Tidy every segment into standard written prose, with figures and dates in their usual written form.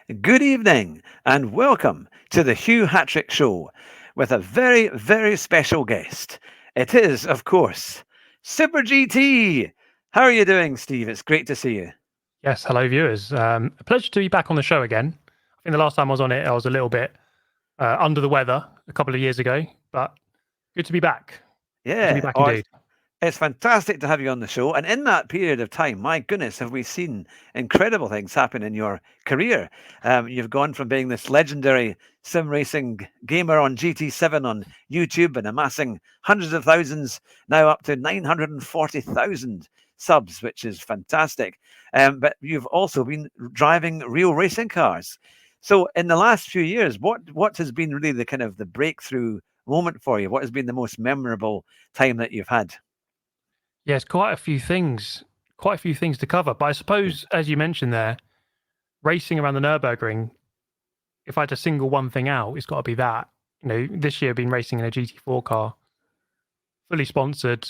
Good evening and welcome to the Hugh Hatrick Show with a very, very special guest. It is, of course, Super GT. How are you doing, Steve? It's great to see you. Yes, hello viewers. A pleasure to be back on the show again. I think the last time I was on it, I was a little bit under the weather a couple of years ago, but good to be back. Good to be Yeah. back Oh, indeed. it's fantastic to have you on the show. And in that period of time, my goodness, have we seen incredible things happen in your career. You've gone from being this legendary sim racing gamer on GT7 on YouTube and amassing hundreds of thousands, now up to 940,000 subs, which is fantastic. But you've also been driving real racing cars. So in the last few years, what has been really the kind of the breakthrough moment for you? What has been the most memorable time that you've had? Yes, quite a few things to cover. But I suppose, as you mentioned there, racing around the Nürburgring, if I had to single one thing out, it's got to be that. This year I've been racing in a GT4 car, fully sponsored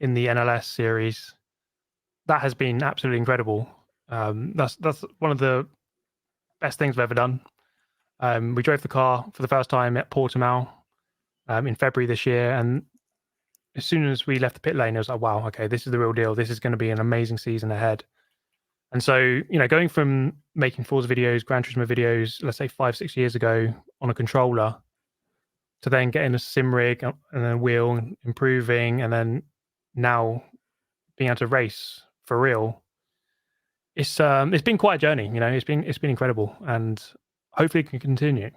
in the NLS series. That has been absolutely incredible. That's one of the best things I've ever done. We drove the car for the first time at Portimao in February this year, and as soon as we left the pit lane, I was like, "Wow, okay, this is the real deal. This is going to be an amazing season ahead." And so, going from making Forza videos, Gran Turismo videos, let's say 5-6 years ago on a controller, to then getting a sim rig and then a wheel, and improving, and then now being able to race for real. It's been quite a journey. It's been incredible, and hopefully it can continue.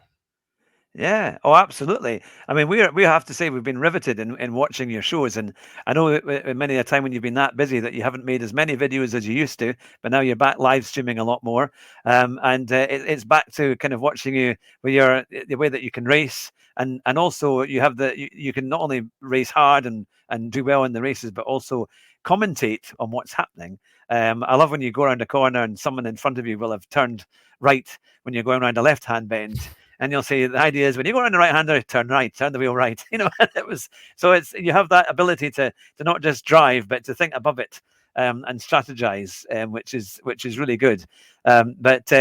Yeah. Oh, absolutely. I mean, we have to say we've been riveted in watching your shows, and I know that many a time when you've been that busy that you haven't made as many videos as you used to, but now you're back live streaming a lot more, and it's back to kind of watching you with the way that you can race, and also you have you can not only race hard and do well in the races, but also commentate on what's happening. I love when you go around a corner and someone in front of you will have turned right when you're going around a left-hand bend, and you'll say the idea is when you go around the right hander, turn right, turn the wheel right. It was so it's you have that ability to not just drive, but to think above it and strategize, which is really good. But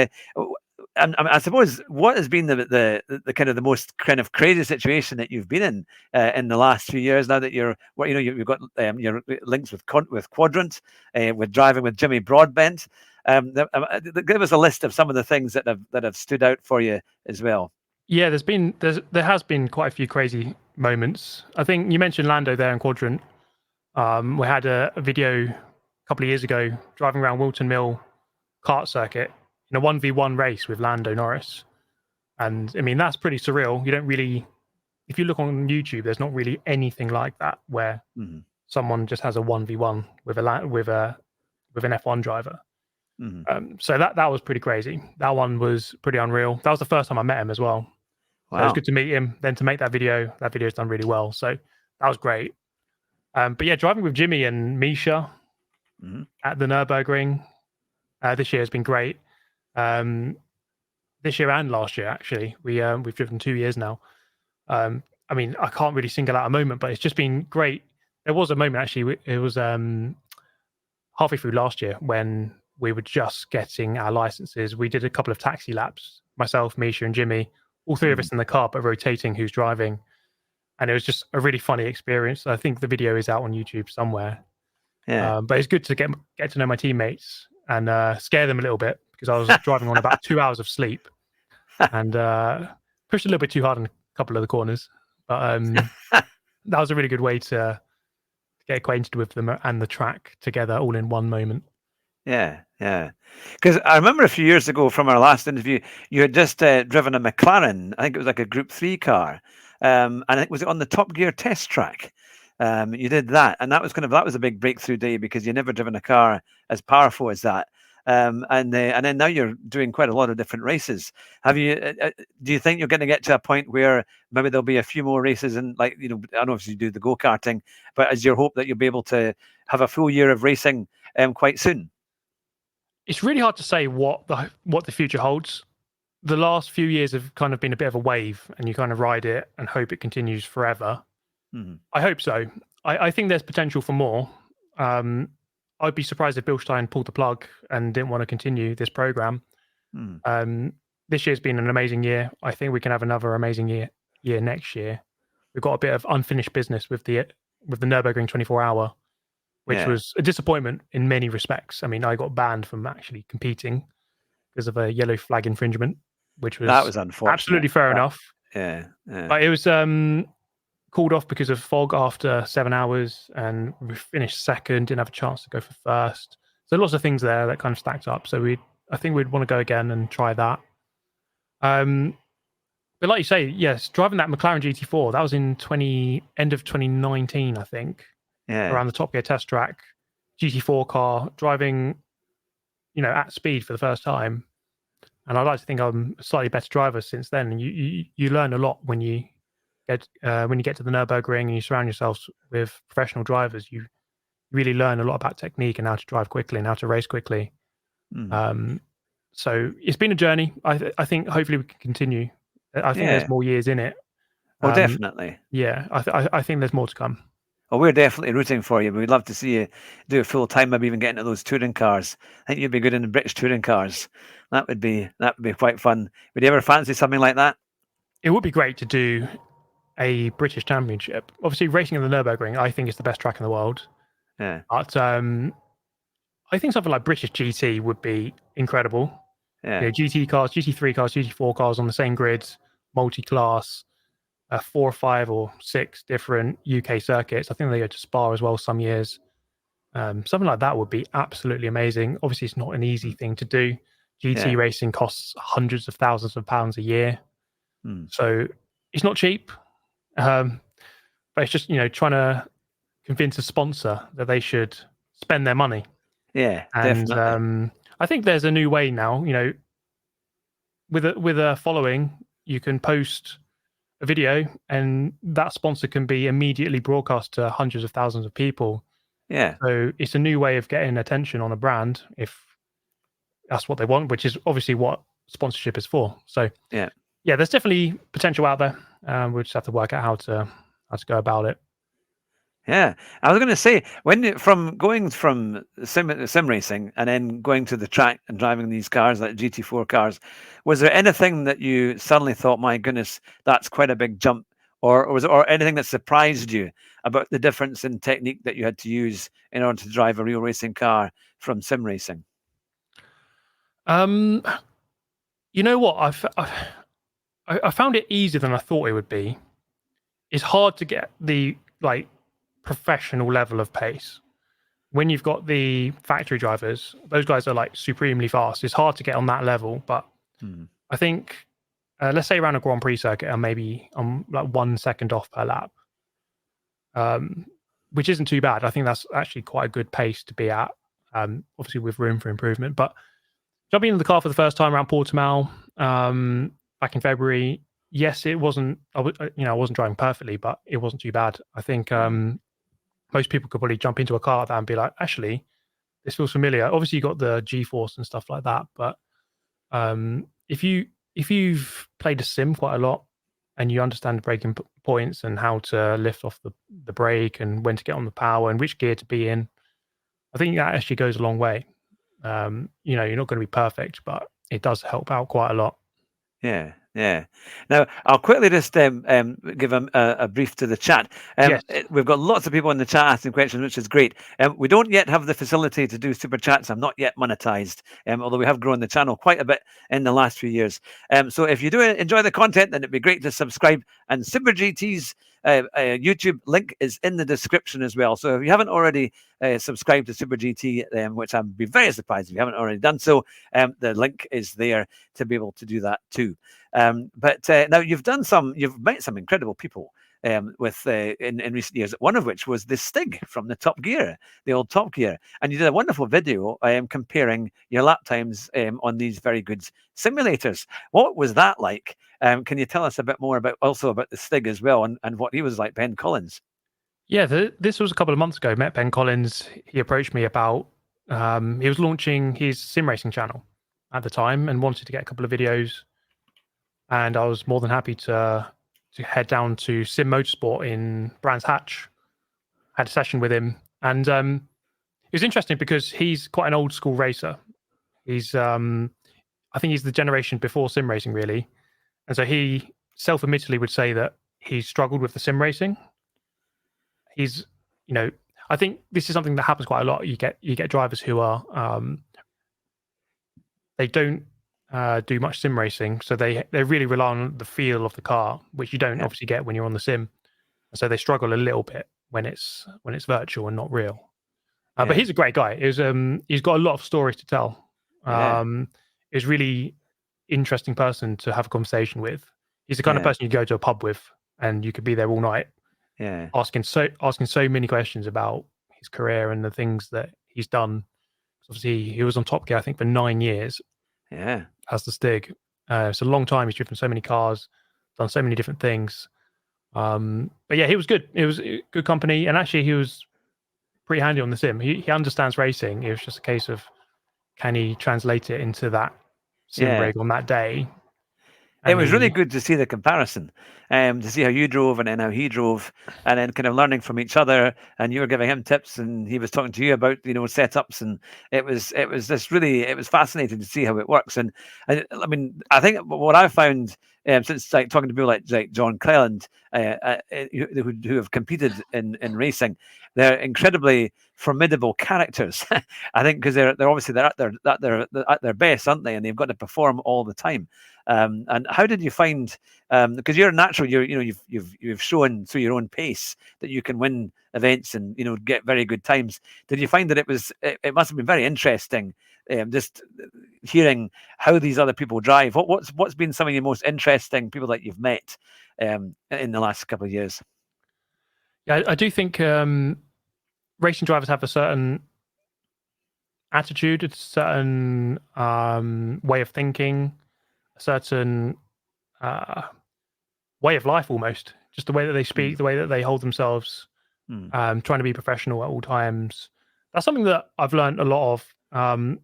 I suppose what has been the kind of the most kind of crazy situation that you've been in the last few years now that you've got your links with Quadrant, with driving with Jimmy Broadbent. Give us a list of some of the things that have stood out for you as well. Yeah, there has been quite a few crazy moments. I think you mentioned Lando there in Quadrant. We had a video a couple of years ago driving around Wilton Mill kart circuit in a 1v1 race with Lando Norris. And I mean, that's pretty surreal. You don't really, if you look on YouTube, there's not really anything like that where someone just has a 1v1 with an F1 driver. So that was pretty crazy. That one was pretty unreal. That was the first time I met him as well. Wow. So it was good to meet him. Then to make that video's done really well. So that was great. But yeah, driving with Jimmy and Misha at the Nürburgring this year has been great. This year and last year, actually, we've driven 2 years now. I mean, I can't really single out a moment, but it's just been great. There was a moment actually. It was halfway through last year when we were just getting our licenses. We did a couple of taxi laps, myself, Misha, and Jimmy, all three of us in the car, but rotating who's driving. And it was just a really funny experience. I think the video is out on YouTube somewhere. Yeah. But it's good to get to know my teammates and scare them a little bit because I was driving on about 2 hours of sleep and pushed a little bit too hard in a couple of the corners. But that was a really good way to get acquainted with them and the track together all in one moment. Yeah, yeah. Because I remember a few years ago from our last interview, you had just driven a McLaren. I think it was like a Group 3 car, and it was on the Top Gear test track. You did that, and that was a big breakthrough day because you never driven a car as powerful as that. And then now you're doing quite a lot of different races. Have you? Do you think you're going to get to a point where maybe there'll be a few more races and I don't know if you do the go karting, but is your hope that you'll be able to have a full year of racing quite soon? It's really hard to say what the future holds. The last few years have kind of been a bit of a wave, and you kind of ride it and hope it continues forever. I hope so. I think there's potential for more. I'd be surprised if Bilstein pulled the plug and didn't want to continue this program. this year's been an amazing year. I think we can have another amazing year next year. We've got a bit of unfinished business with the Nürburgring 24 hour, which was a disappointment in many respects. I mean, I got banned from actually competing because of a yellow flag infringement, which That was was unfortunate. absolutely fair enough. Yeah. But it was called off because of fog after 7 hours, and we finished second, didn't have a chance to go for first. So lots of things there that kind of stacked up. So I think we'd want to go again and try that. But like you say, yes, driving that McLaren GT4, that was in end of 2019, I think. Yeah. Around the Top Gear test track, GT4 car, driving, at speed for the first time. And I'd like to think I'm a slightly better driver since then. And you learn a lot when you get to the Nürburgring and you surround yourselves with professional drivers. You really learn a lot about technique and how to drive quickly and how to race quickly. So it's been a journey. I think hopefully we can continue. I think there's more years in it. Well, definitely. Yeah, I think there's more to come. Well, we're definitely rooting for you. We'd love to see you do it full time, maybe even get into those touring cars. I think you'd be good in the British touring cars. That would be quite fun. Would you ever fancy something like that? It would be great to do a British Championship. Obviously, racing in the Nürburgring, I think, is the best track in the world. Yeah. But I think something like British GT would be incredible. Yeah. GT cars, GT3 cars, GT4 cars on the same grid, multi-class, 4 or 5 or 6 different UK circuits. I think they go to Spa as well some years. Something like that would be absolutely amazing. Obviously, it's not an easy thing to do. GT racing costs hundreds of thousands of pounds a year. So it's not cheap. But it's just, trying to convince a sponsor that they should spend their money. Yeah, and definitely. I think there's a new way now. With a following, you can post a video, and that sponsor can be immediately broadcast to hundreds of thousands of people. Yeah. So it's a new way of getting attention on a brand, if that's what they want, which is obviously what sponsorship is for. So yeah, there's definitely potential out there. We'll just have to work out how to go about it. Yeah, I was going to say, from going from sim racing and then going to the track and driving these cars like GT4 cars, was there anything that you suddenly thought, my goodness, that's quite a big jump, or was or anything that surprised you about the difference in technique that you had to use in order to drive a real racing car from sim racing? You know what? I found it easier than I thought it would be. It's hard to get the professional level of pace when you've got the factory drivers. Those guys are supremely fast. It's hard to get on that level, but I think let's say around a Grand Prix circuit, and maybe I'm 1 second off per lap, which isn't too bad. I think that's actually quite a good pace to be at, obviously with room for improvement. But jumping into the car for the first time around Portimao back in February, yes, it wasn't, I wasn't driving perfectly, but it wasn't too bad. I think most people could probably jump into a car like that and be like, actually, this feels familiar. Obviously, you got the G-force and stuff like that, but if you've played a sim quite a lot and you understand the braking points and how to lift off the brake and when to get on the power and which gear to be in, I think that actually goes a long way. You're not going to be perfect, but it does help out quite a lot. Yeah. Now, I'll quickly just give a brief to the chat. Yes. We've got lots of people in the chat asking questions, which is great. We don't yet have the facility to do super chats. I'm not yet monetized, although we have grown the channel quite a bit in the last few years. So if you do enjoy the content, then it'd be great to subscribe. And Super GT's YouTube link is in the description as well. So if you haven't already subscribed to Super GT, which I'd be very surprised if you haven't already done so, the link is there to be able to do that too. But now you've met some incredible people with in recent years. One of which was the Stig from the Top Gear, the old Top Gear, and you did a wonderful video comparing your lap times on these very good simulators. What was that like? Can you tell us a bit more about the Stig as well, and what he was like, Ben Collins? Yeah, this was a couple of months ago. Met Ben Collins. He approached me about he was launching his sim racing channel at the time and wanted to get a couple of videos. And I was more than happy to head down to Sim Motorsport in Brands Hatch. Had a session with him, and it was interesting because he's quite an old school racer. He's I think he's the generation before sim racing, really. And so he self-admittedly would say that he struggled with the sim racing. He's, I think this is something that happens quite a lot. You get drivers who are they don't do much sim racing, so they really rely on the feel of the car, which you don't obviously get when you're on the sim. So they struggle a little bit when it's virtual and not real. But he's a great guy. He's got a lot of stories to tell. He's really interesting person to have a conversation with. He's the kind of person you go to a pub with, and you could be there all night, asking so many questions about his career and the things that he's done. Obviously, he was on Top Gear, I think, for 9 years. As the Stig. It's a long time. He's driven so many cars, done so many different things. But yeah, he was good. It was good company, and actually, he was pretty handy on the sim. He understands racing. It was just a case of can he translate it into that sim rig on that day. It was really good to see the comparison, to see how you drove and then how he drove, and then kind of learning from each other. And you were giving him tips, and he was talking to you about setups, and it was fascinating to see how it works. And I mean, I think what I found since like talking to people like John Cleland, who have competed in racing, they're incredibly formidable characters. I think because they're obviously at their best, aren't they? And they've got to perform all the time. And how did you find? Because you're a natural, you've shown through your own pace that you can win events and get very good times. Did you find that it must have been very interesting, just hearing how these other people drive? What's been some of your most interesting people that you've met in the last couple of years? Yeah, I do think racing drivers have a certain attitude, a certain way of thinking, a certain way of life, almost just the way that they speak, the way that they hold themselves, trying to be professional at all times. That's something that I've learned a lot of.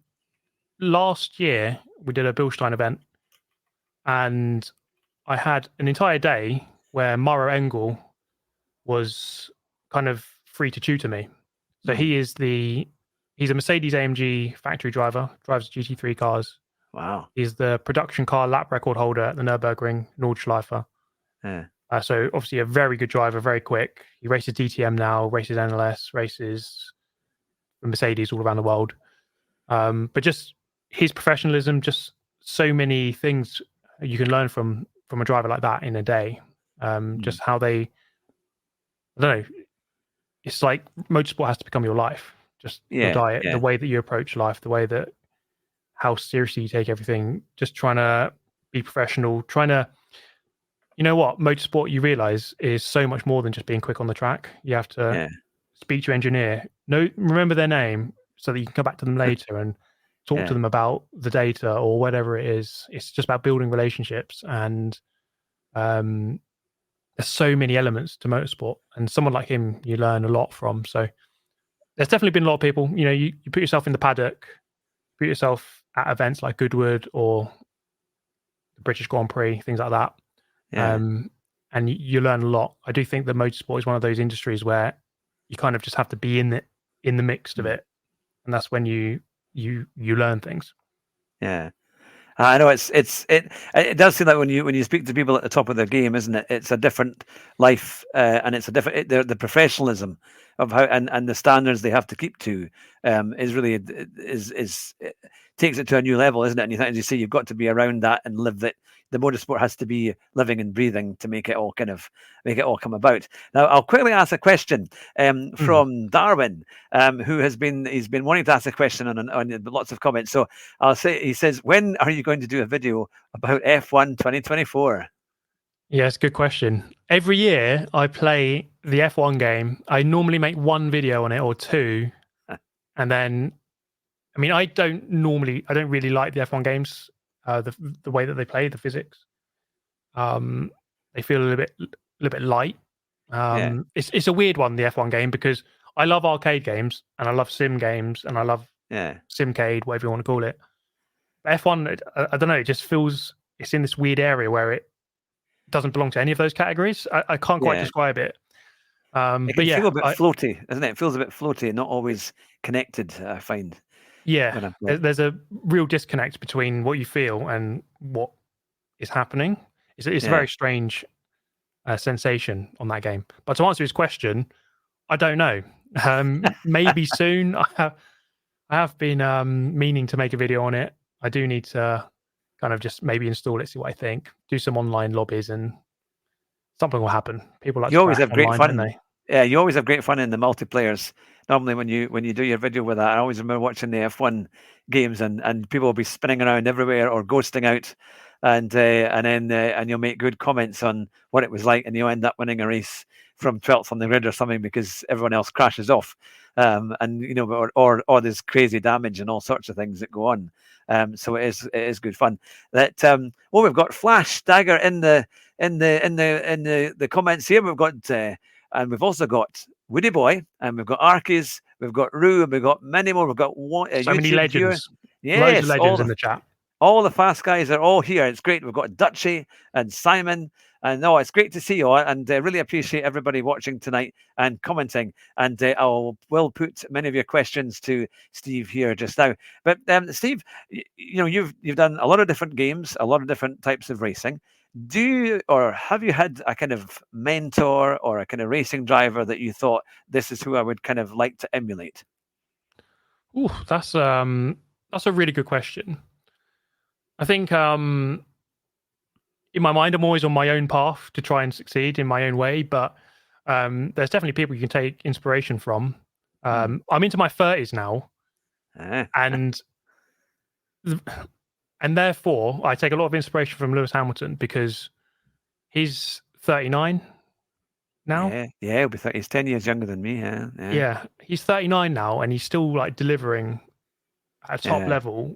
Last year, we did a Bilstein event, and I had an entire day where Mauro Engel was kind of free to tutor me. So he's a Mercedes AMG factory driver, drives GT3 cars. Wow. He's the production car lap record holder at the Nürburgring Nordschleife. So obviously a very good driver, very quick. He races DTM now, races NLS, races Mercedes all around the world. But just his professionalism, just so many things you can learn from a driver like that in a day. Just how they, I don't know, it's like motorsport has to become your life. Just your diet, the way that you approach life, the way that how seriously you take everything, just trying to be professional, trying to, motorsport, you realize, is so much more than just being quick on the track. You have to speak to your engineer, remember their name so that you can come back to them later and talk to them about the data or whatever it is. It's just about building relationships, and there's so many elements to motorsport, and someone like him you learn a lot from. So there's definitely been a lot of people, you put yourself in the paddock, put yourself at events like Goodwood or the British Grand Prix, things like that. And you learn a lot. I do think that motorsport is one of those industries where you kind of just have to be in the mix of it, and that's when you learn things. I know it does seem like when you speak to people at the top of their game, isn't it? It's a different life, and it's a different the professionalism of how and the standards they have to keep to is really takes it to a new level, isn't it? And as you say, you've got to be around that and live that. The motorsport has to be living and breathing to make it all come about. Now, I'll quickly ask a question from Darwin, who he's been wanting to ask a question on lots of comments. So I'll say, he says, when are you going to do a video about F1 2024? Yes, good question. Every year I play the F1 game. I normally make one video on it or two, and then, I mean, I don't really like the F1 games. The way that they play, the physics, they feel a little bit light. It's a weird one, the F1 game, because I love arcade games and I love sim games and I love Simcade, whatever you want to call it. But F1, I don't know, it just feels it's in this weird area where it doesn't belong to any of those categories. I can't quite describe it. It can feel a bit floaty, isn't it? It feels a bit floaty, not always connected, I find. Yeah, when I'm there's a real disconnect between what you feel and what is happening. It's a yeah. very strange sensation on that game. But to answer his question, I don't know. Maybe soon. I have been meaning to make a video on it. I do need to kind of just maybe install it, see what I think, do some online lobbies, and something will happen. People like You to always crash have great online, don't fun. they? Yeah, you always have great fun in the multiplayers. Normally, when you do your video with that, I always remember watching the F1 games, and people will be spinning around everywhere or ghosting out, and you'll make good comments on what it was like, and you'll end up winning a race from 12th on the grid or something because everyone else crashes off, and or there's crazy damage and all sorts of things that go on. So it is good fun. That we've got Flash Dagger in the comments here. We've got and we've also got Woody Boy, and we've got Arkies, we've got Rue, and we've got many more. We've got one, So many YouTube viewer. legends. Loads of Yes, legends in the chat. all the fast guys are all here. It's great. We've got Dutchy and Simon. And no, it's great to see you all, and really appreciate everybody watching tonight and commenting. And will put many of your questions to Steve here just now. But Steve, you've done a lot of different games, a lot of different types of racing. Do you, or have you had a kind of mentor or a kind of racing driver that you thought this is who I would kind of like to emulate? Ooh, that's a really good question. I think in my mind, I'm always on my own path to try and succeed in my own way, but there's definitely people you can take inspiration from. I'm into my 30s now, and therefore I take a lot of inspiration from Lewis Hamilton because he's 39 now. Yeah, he'll be he's 10 years younger than me. Yeah, he's 39 now, and he's still like delivering at a top level.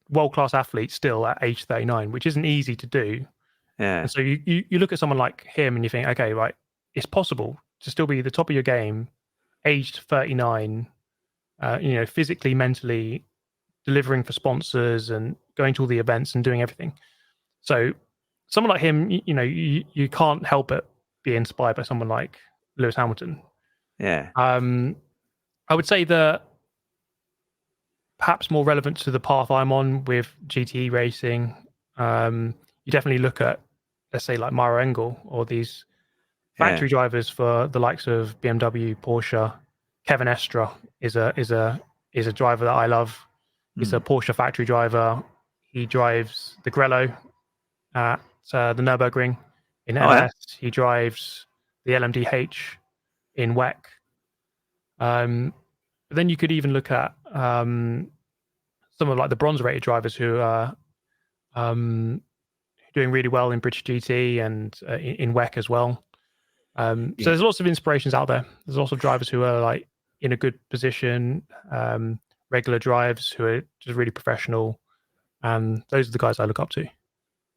World-class athlete still at age 39, which isn't easy to do. Yeah. And so you look at someone like him and you think, okay, right, it's possible to still be the top of your game, aged 39, physically, mentally delivering for sponsors and going to all the events and doing everything. So someone like him, you can't help but be inspired by someone like Lewis Hamilton. Yeah. I would say that perhaps more relevant to the path I'm on with GTE racing, you definitely look at, let's say, like Mara Engel or these factory drivers for the likes of BMW, Porsche. Kevin Estra is a driver that I love. He's a Porsche factory driver. He drives the Grello at the Nürburgring in MS. He drives the LMDH in WEC. But then you could even look at some of like the bronze-rated drivers who are doing really well in British GT and in WEC as well. So there's lots of inspirations out there. There's lots of drivers who are like in a good position, regular drives who are just really professional. Those are the guys I look up to.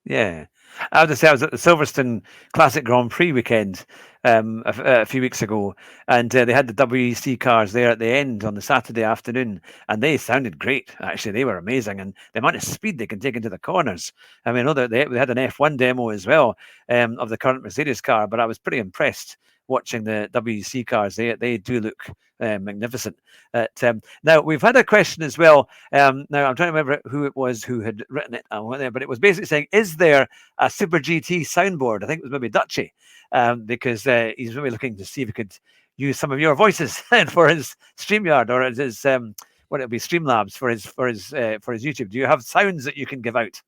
Yeah. I have to say, I was at the Silverstone Classic Grand Prix weekend a few weeks ago, and they had the WEC cars there at the end on the Saturday afternoon, and they sounded great. Actually, they were amazing, and the amount of speed they can take into the corners. I mean, I know that they had an F1 demo as well of the current Mercedes car, but I was pretty impressed watching the WEC cars. They do look magnificent. Now, we've had a question as well. Now, I'm trying to remember who it was who had written it, but it was basically saying, is there a Super GT soundboard? I think it was maybe Dutchy, because he's really looking to see if he could use some of your voices for his StreamYard or his what it'll be Streamlabs for his YouTube. Do you have sounds that you can give out?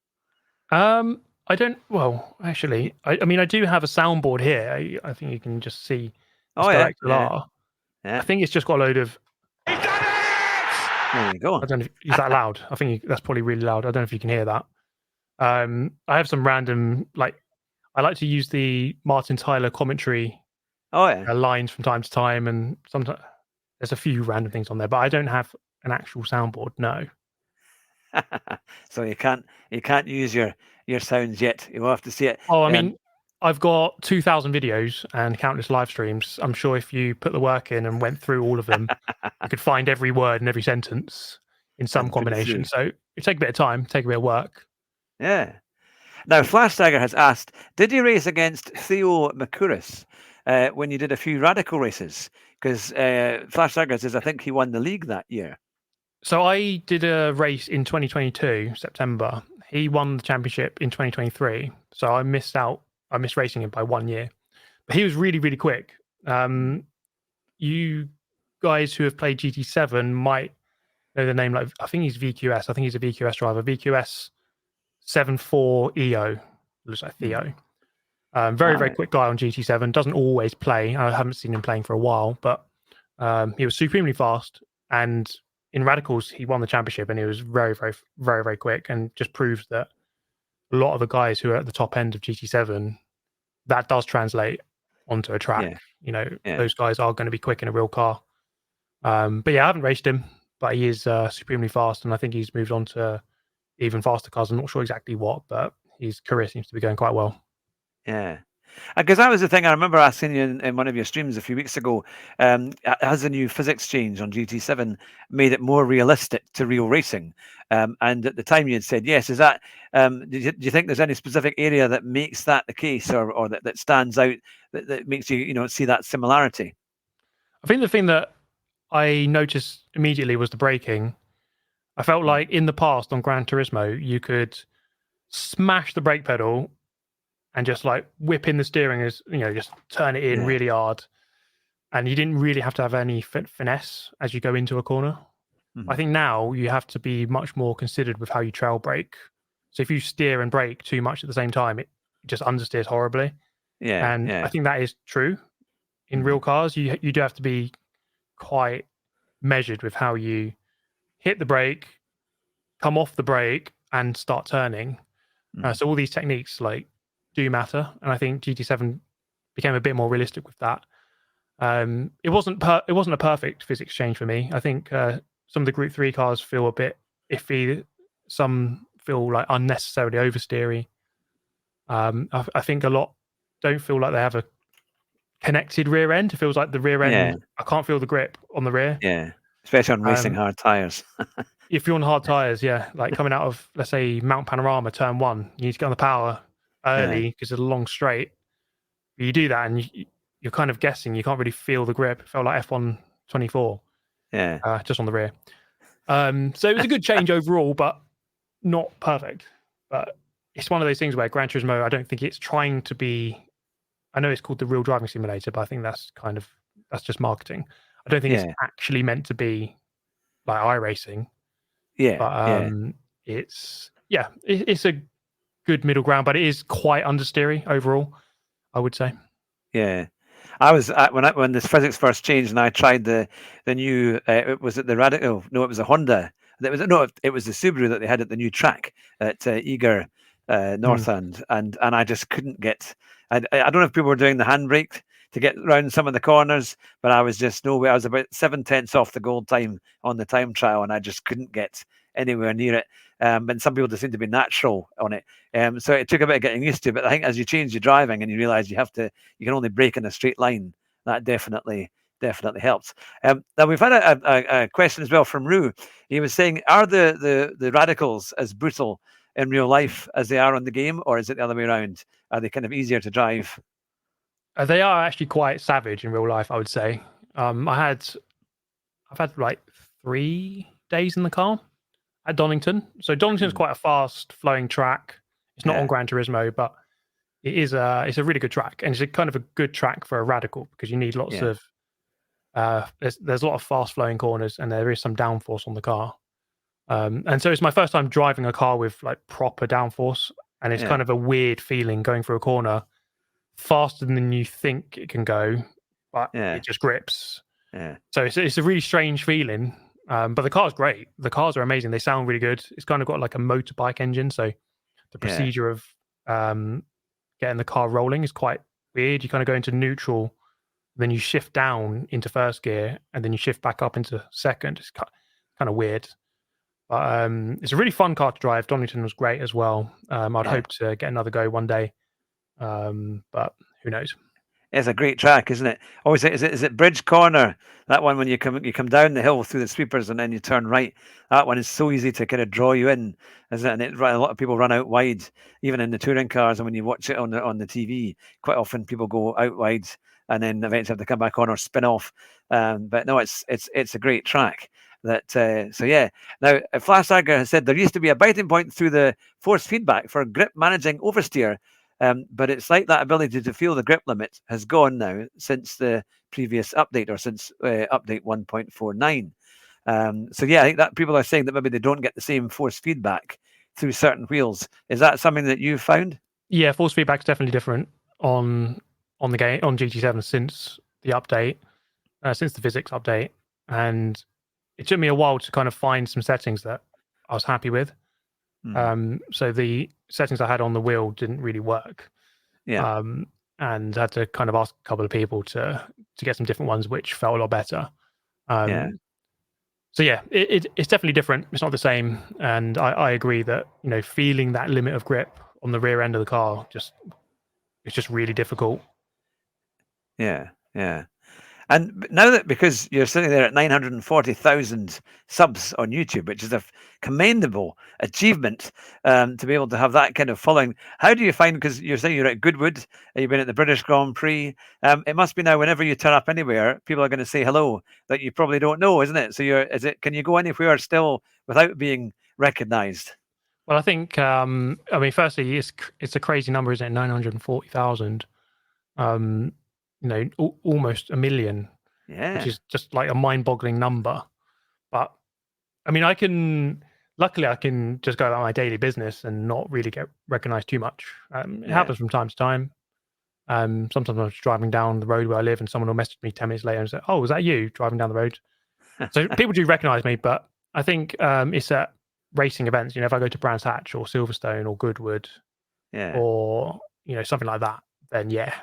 I don't. Well, actually, I mean, I do have a soundboard here. I think you can just see. Yeah. I think it's just got a load of. There you go. I don't know. Is that loud? I think that's probably really loud. I don't know if you can hear that. I have some random I like to use the Martin Tyler commentary. Lines from time to time, and sometimes there's a few random things on there, but I don't have an actual soundboard. No. So you can't use your sounds yet. You'll have to see it. Oh, I mean, I've got 2,000 videos and countless live streams. I'm sure if you put the work in and went through all of them, you could find every word and every sentence in some combination. So it take a bit of time, take a bit of work. Yeah. Now, Flash Dagger has asked, did you race against Theo Makuris when you did a few radical races? Because Flash Dagger says, I think he won the league that year. So I did a race in 2022 September. He won the championship in 2023, so I missed out. I missed racing him by 1 year, but he was really really quick. You guys who have played GT7 might know the name. Like I think he's VQS. I think he's a VQS driver. VQS 74 EO. Looks like Theo. Very very quick guy on GT7. Doesn't always play. I haven't seen him playing for a while, but he was supremely fast. And in radicals, he won the championship, and he was very very very very quick, and just proves that a lot of the guys who are at the top end of GT7, that does translate onto a track. Those guys are going to be quick in a real car. But yeah, I haven't raced him, but he is supremely fast, and I think he's moved on to even faster cars. I'm not sure exactly what, but his career seems to be going quite well. Yeah. Because that was the thing I remember asking you in one of your streams a few weeks ago. Has the new physics change on GT7 made it more realistic to real racing? And at the time you had said yes. Is that do you think there's any specific area that makes that the case, or that stands out that makes you see that similarity? I think the thing that I noticed immediately was the braking. I felt like in the past on Gran Turismo, you could smash the brake pedal and just like whip in the steering, as just turn it in really hard, and you didn't really have to have any finesse as you go into a corner. I think now you have to be much more considered with how you trail brake. So if you steer and brake too much at the same time, it just understeers horribly. And I think that is true in real cars. You do have to be quite measured with how you hit the brake, come off the brake, and start turning. So all these techniques do matter, and I think GT7 became a bit more realistic with that. It wasn't a perfect physics change for me. I think some of the Group 3 cars feel a bit iffy. Some feel like unnecessarily oversteery. I think a lot don't feel like they have a connected rear end. It feels like the rear end, I can't feel the grip on the rear. Yeah, especially on racing hard tyres. If you're on hard tyres, like coming out of, let's say, Mount Panorama, turn 1, you need to get on the power early because it's a long straight. You do that and you're kind of guessing. You can't really feel the grip. It felt like F1 24. Just on the rear. So it was a good change overall, but not perfect. But it's one of those things where Gran Turismo, I don't think it's trying to be. I know it's called the Real Driving Simulator, but I think that's just marketing. I don't think it's actually meant to be like iRacing. It's a good middle ground, but it is quite understeery overall, I would say. Yeah, I was when this physics first changed, and I tried the new. Was it the Radical? No, it was a Honda. It was the Subaru that they had at the new track at Eager North End, and I just couldn't get. I don't know if people were doing the handbrake to get around some of the corners, but I was just no way. I was about 7/10 off the gold time on the time trial, and I just couldn't get anywhere near it. But some people just seem to be natural on it. So it took a bit of getting used to. But I think as you change your driving and you realise you can only brake in a straight line, that definitely helps. Now we've had a question as well from Rue. He was saying, are the radicals as brutal in real life as they are on the game, or is it the other way around? Are they kind of easier to drive? They are actually quite savage in real life, I would say. I've had like 3 days in the car at Donington. So Donington is quite a fast flowing track. It's not on Gran Turismo, but it's a really good track, and it's a kind of a good track for a radical because you need lots of there's a lot of fast flowing corners, and there is some downforce on the car. And so it's my first time driving a car with like proper downforce, and it's kind of a weird feeling going through a corner faster than you think it can go, but it just grips. So it's a really strange feeling. But the car's great. The cars are amazing. They sound really good. It's kind of got like a motorbike engine, so the procedure of getting the car rolling is quite weird. You kind of go into neutral, then you shift down into first gear, and then you shift back up into second. It's kind of weird. But it's a really fun car to drive. Donington was great as well. I'd hope to get another go one day, but who knows? It's a great track, isn't it? Oh, is it Bridge Corner? That one when you come down the hill through the sweepers and then you turn right. That one is so easy to kind of draw you in, isn't it? And a lot of people run out wide, even in the touring cars. And when you watch it on the TV, quite often people go out wide and then eventually have to come back on or spin off. But no, it's a great track. So yeah. Now, Flash Tiger has said there used to be a biting point through the force feedback for grip managing oversteer, but it's like that ability to feel the grip limit has gone now since the previous update, or since update 1.49. So yeah, I think that people are saying that maybe they don't get the same force feedback through certain wheels. Is that something that you found? Yeah, force feedback's definitely different on the game on GT7 since the update, since the physics update, and it took me a while to kind of find some settings that I was happy with. So the settings I had on the wheel didn't really work. Yeah. And had to kind of ask a couple of people to get some different ones which felt a lot better. Yeah. So yeah, it's definitely different. It's not the same, and I agree that feeling that limit of grip on the rear end of the car it's just really difficult. Yeah. Yeah. And now that, because you're sitting there at 940,000 subs on YouTube, which is a commendable achievement, to be able to have that kind of following, how do you find, because you're saying you're at Goodwood, you've been at the British Grand Prix, it must be now whenever you turn up anywhere, people are going to say hello that you probably don't know, isn't it? So can you go anywhere still without being recognised? Well, I think, I mean, firstly, it's a crazy number, isn't it? 940,000. Almost a million, which Yeah. is just like a mind-boggling number. But I mean, luckily, I can just go about my daily business and not really get recognized too much. It happens from time to time. Sometimes I'm just driving down the road where I live and someone will message me 10 minutes later and say, "Oh, was that you driving down the road?" So people do recognize me, but I think it's at racing events. If I go to Brands Hatch or Silverstone or Goodwood Yeah. or something like that, then yeah,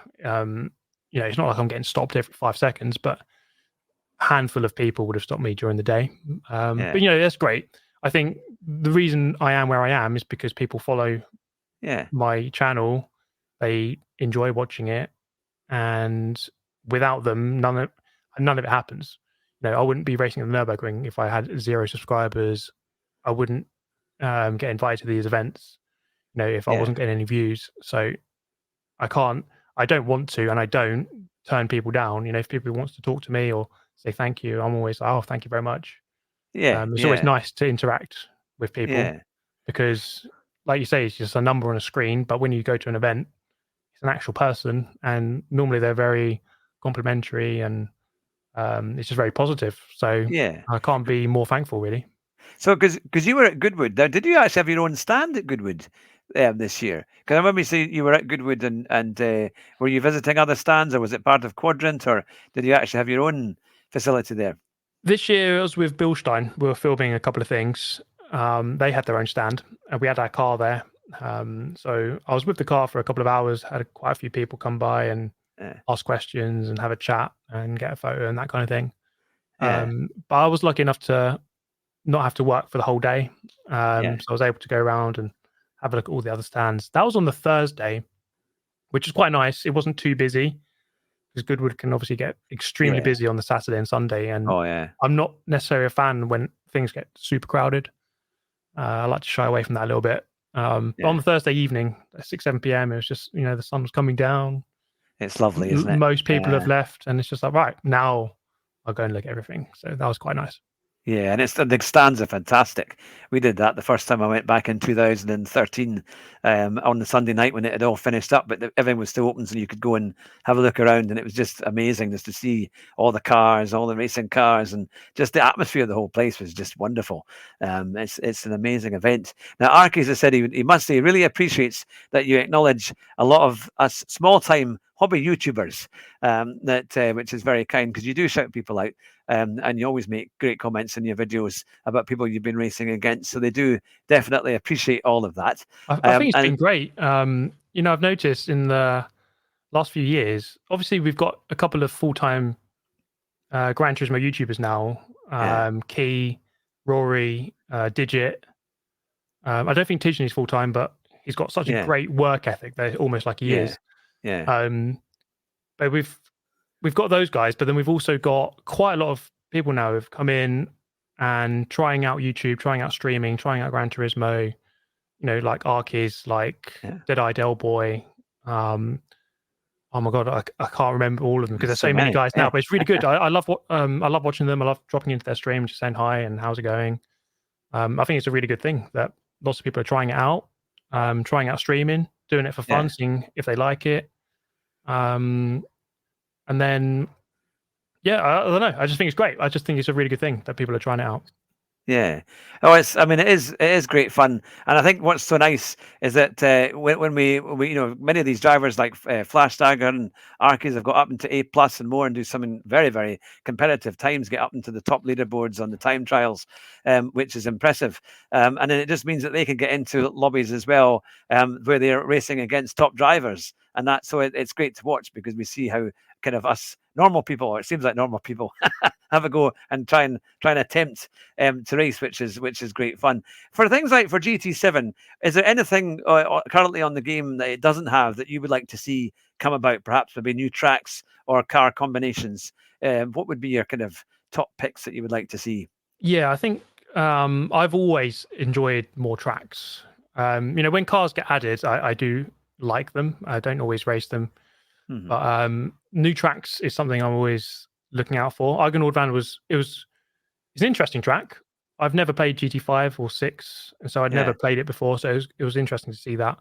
it's not like I'm getting stopped every 5 seconds, but a handful of people would have stopped me during the day. But that's great. I think the reason I am where I am is because people follow my channel, they enjoy watching it, and without them, none of it happens. I wouldn't be racing at the Nürburgring if I had 0 subscribers. I wouldn't get invited to these events, if I wasn't getting any views. So I don't want to, and I don't turn people down. If people wants to talk to me or say thank you, I'm always like, oh, thank you very much. It's always nice to interact with people because, like you say, it's just a number on a screen. But when you go to an event, it's an actual person, and normally they're very complimentary, and it's just very positive. So I can't be more thankful, really. So, because you were at Goodwood, now did you actually have your own stand at Goodwood this year? Because I remember you saying you were at Goodwood, and were you visiting other stands, or was it part of Quadrant, or did you actually have your own facility there? This year, I was with Bilstein. We were filming a couple of things. They had their own stand, and we had our car there. So I was with the car for a couple of hours, had quite a few people come by and ask questions and have a chat and get a photo and that kind of thing. But I was lucky enough to not have to work for the whole day. So I was able to go around and have a look at all the other stands. That was on the Thursday, which is quite nice. It wasn't too busy because Goodwood can obviously get extremely busy on the Saturday and Sunday. And I'm not necessarily a fan when things get super crowded. I like to shy away from that a little bit. But on the Thursday evening, at 6, 7 p.m., it was just, the sun was coming down. It's lovely, isn't it? Most people have left, and it's just like, right, now I'll go and look at everything. So that was quite nice. Yeah, and the stands are fantastic. We did that the first time I went back in 2013 on the Sunday night when it had all finished up, but everything was still open, so you could go and have a look around, and it was just amazing just to see all the cars, all the racing cars, and just the atmosphere of the whole place was just wonderful. It's an amazing event. Now, Arkies has said he must say he really appreciates that you acknowledge a lot of us small-time hobby YouTubers, which is very kind, because you do shout people out. And you always make great comments in your videos about people you've been racing against. So they do definitely appreciate all of that. I think it's been great. I've noticed in the last few years, obviously we've got a couple of full-time Gran Turismo YouTubers now. Key, Rory, Digit. I don't think Tidgeney's full-time, but he's got such a great work ethic. They're almost like he is. But we've got those guys, but then we've also got quite a lot of people now who've come in and trying out YouTube, trying out streaming, trying out Gran Turismo, like Arkies, like Deadeye Del Boy. Oh my god, I can't remember all of them because there's So so many many. guys Yeah. now. But it's really good. I love I love watching them. I love dropping into their stream, just saying hi and how's it going. I think it's a really good thing that lots of people are trying it out, trying out streaming, doing it for fun, Yeah. seeing if they like it. And then, yeah, I don't know. I just think it's great. I just think it's a really good thing that people are trying it out. Yeah. Oh, I mean, it is great fun, and I think what's so nice is that when we many of these drivers like Flash Dagger and Arkies have got up into A+ and more and do some very very competitive times, get up into the top leaderboards on the time trials, which is impressive. And then it just means that they can get into lobbies as well, where they're racing against top drivers, and it's great to watch because we see how kind of us normal people, or it seems like normal people, have a go and try and attempt to race, which is great fun. For things like for GT7, is there anything currently on the game that it doesn't have that you would like to see come about? Perhaps maybe new tracks or car combinations. What would be your kind of top picks that you would like to see? Yeah, I think I've always enjoyed more tracks. When cars get added, I do like them. I don't always race them, Mhm. but new tracks is something I'm always looking out for. Argonaut was it's an interesting track. I've never played GT5 or 6, and so I'd never Yeah, played it before. So it was interesting to see that.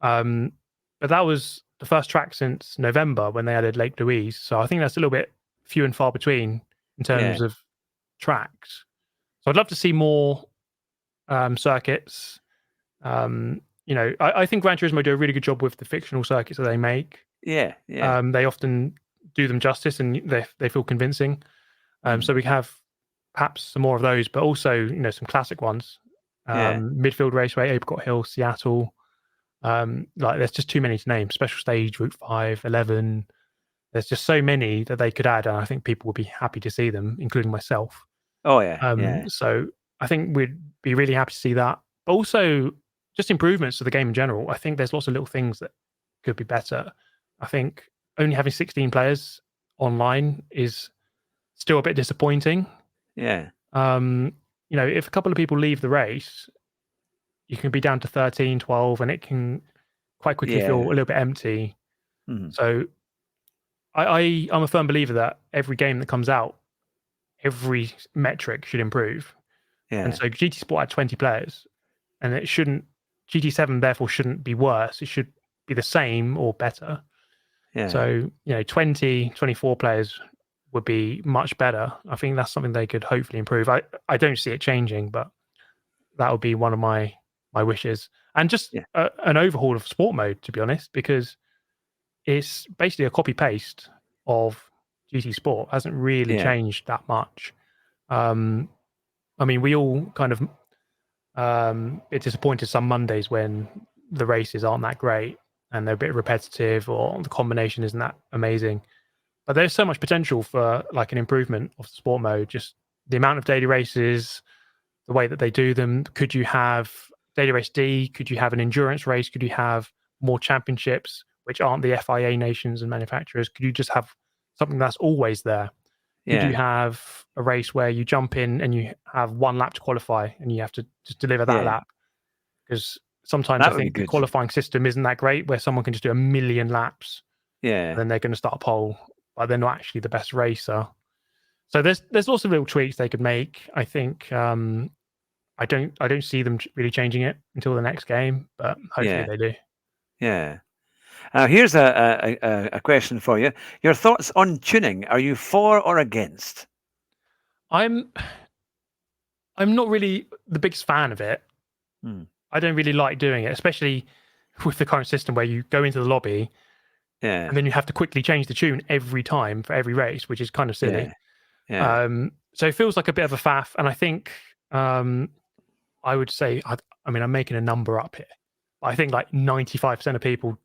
But that was the first track since November when they added Lake Louise. So I think that's a little bit few and far between in yeah, terms of tracks. So I'd love to see more circuits. I think Gran Turismo do a really good job with the fictional circuits that they make. yeah, yeah. They often do them justice, and they feel convincing. Mhm. So we have perhaps some more of those, but also some classic ones. Yeah, Midfield Raceway, Apricot Hill, Seattle. Like there's just too many to name. Special Stage, Route 5, 11. There's just so many that they could add, and I think people would be happy to see them, including myself. oh yeah, yeah, So I think we'd be really happy to see that. But also just improvements to the game in general. I think there's lots of little things that could be better. I think only having 16 players online is still a bit disappointing. yeah, If a couple of people leave the race, you can be down to 13, 12, and it can quite quickly feel yeah. a little bit empty. Mhm. So I'm a firm believer that every game that comes out, every metric should improve. And Yeah, so GT Sport had 20 players, and it shouldn't. GT7 therefore shouldn't be worse. It should be the same or better. yeah, So 20, 24 players would be much better. I think that's something they could hopefully improve. I don't see it changing, but that would be one of my wishes. And just yeah, an overhaul of sport mode, to be honest, because it's basically a copy paste of GT Sport. Hasn't really yeah, changed that much. I mean, we all kind of bit disappointed some Mondays when the races aren't that great and they're a bit repetitive or the combination isn't that amazing. But there's so much potential for like an improvement of the sport mode. Just the amount of daily races, the way that they do them. Could you have daily race D? Could you have an endurance race? Could you have more championships, which aren't the FIA nations and manufacturers? Could you just have something that's always there? Could you yeah, have a race where you jump in and you have one lap to qualify and you have to just deliver that yeah. lap? Because sometimes I That would be think the good. qualifying system isn't that great where someone can just do a million laps and Yeah, then they're going to start a pole, but they're not actually the best racer. So there's lots of little tweaks they could make. I think I don't see them really changing it until the next game, but hopefully yeah, they do. yeah. Now, here's a question for you. Your thoughts on tuning? Are you for or against? I'm I'm not really the biggest fan of it. Hmm. I don't really like doing it, especially with the current system where you go into the lobby Yeah, and then you have to quickly change the tune every time for every race, which is kind of yeah, silly. yeah, So it feels like a bit of a faff, and I think I would say I mean I'm making a number up here, but I think like 95% of people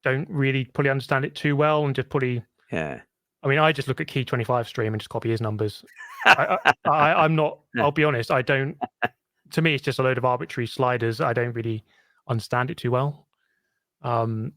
don't really probably understand it too well and just probably. yeah. I mean, I just look at Key 25 stream and just copy his numbers. I'm not. I'll be honest. I don't. To me, it's just a load of arbitrary sliders. I don't really understand it too well. And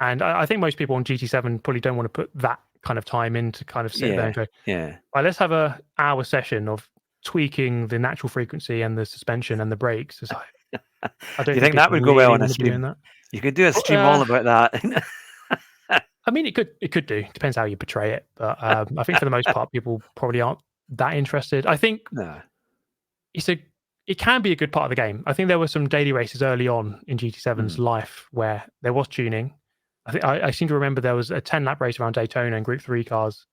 I think most people on GT7 probably don't want to put that kind of time in to kind of sit there and Yeah, go, yeah. right, let's have a hour session of tweaking the natural frequency and the suspension and the brakes. I Do don't you think think that people would go well really on a want to be doing stream? that. You could do a Oh, stream all about that. I mean, it could do. Depends how you portray it, but I think for the most part, people probably aren't that interested. I think No. it can be a good part of the game. I think there were some daily races early on in GT7's life where there was tuning. I think I seem to remember there was a 10-lap race around Daytona in Group 3 cars,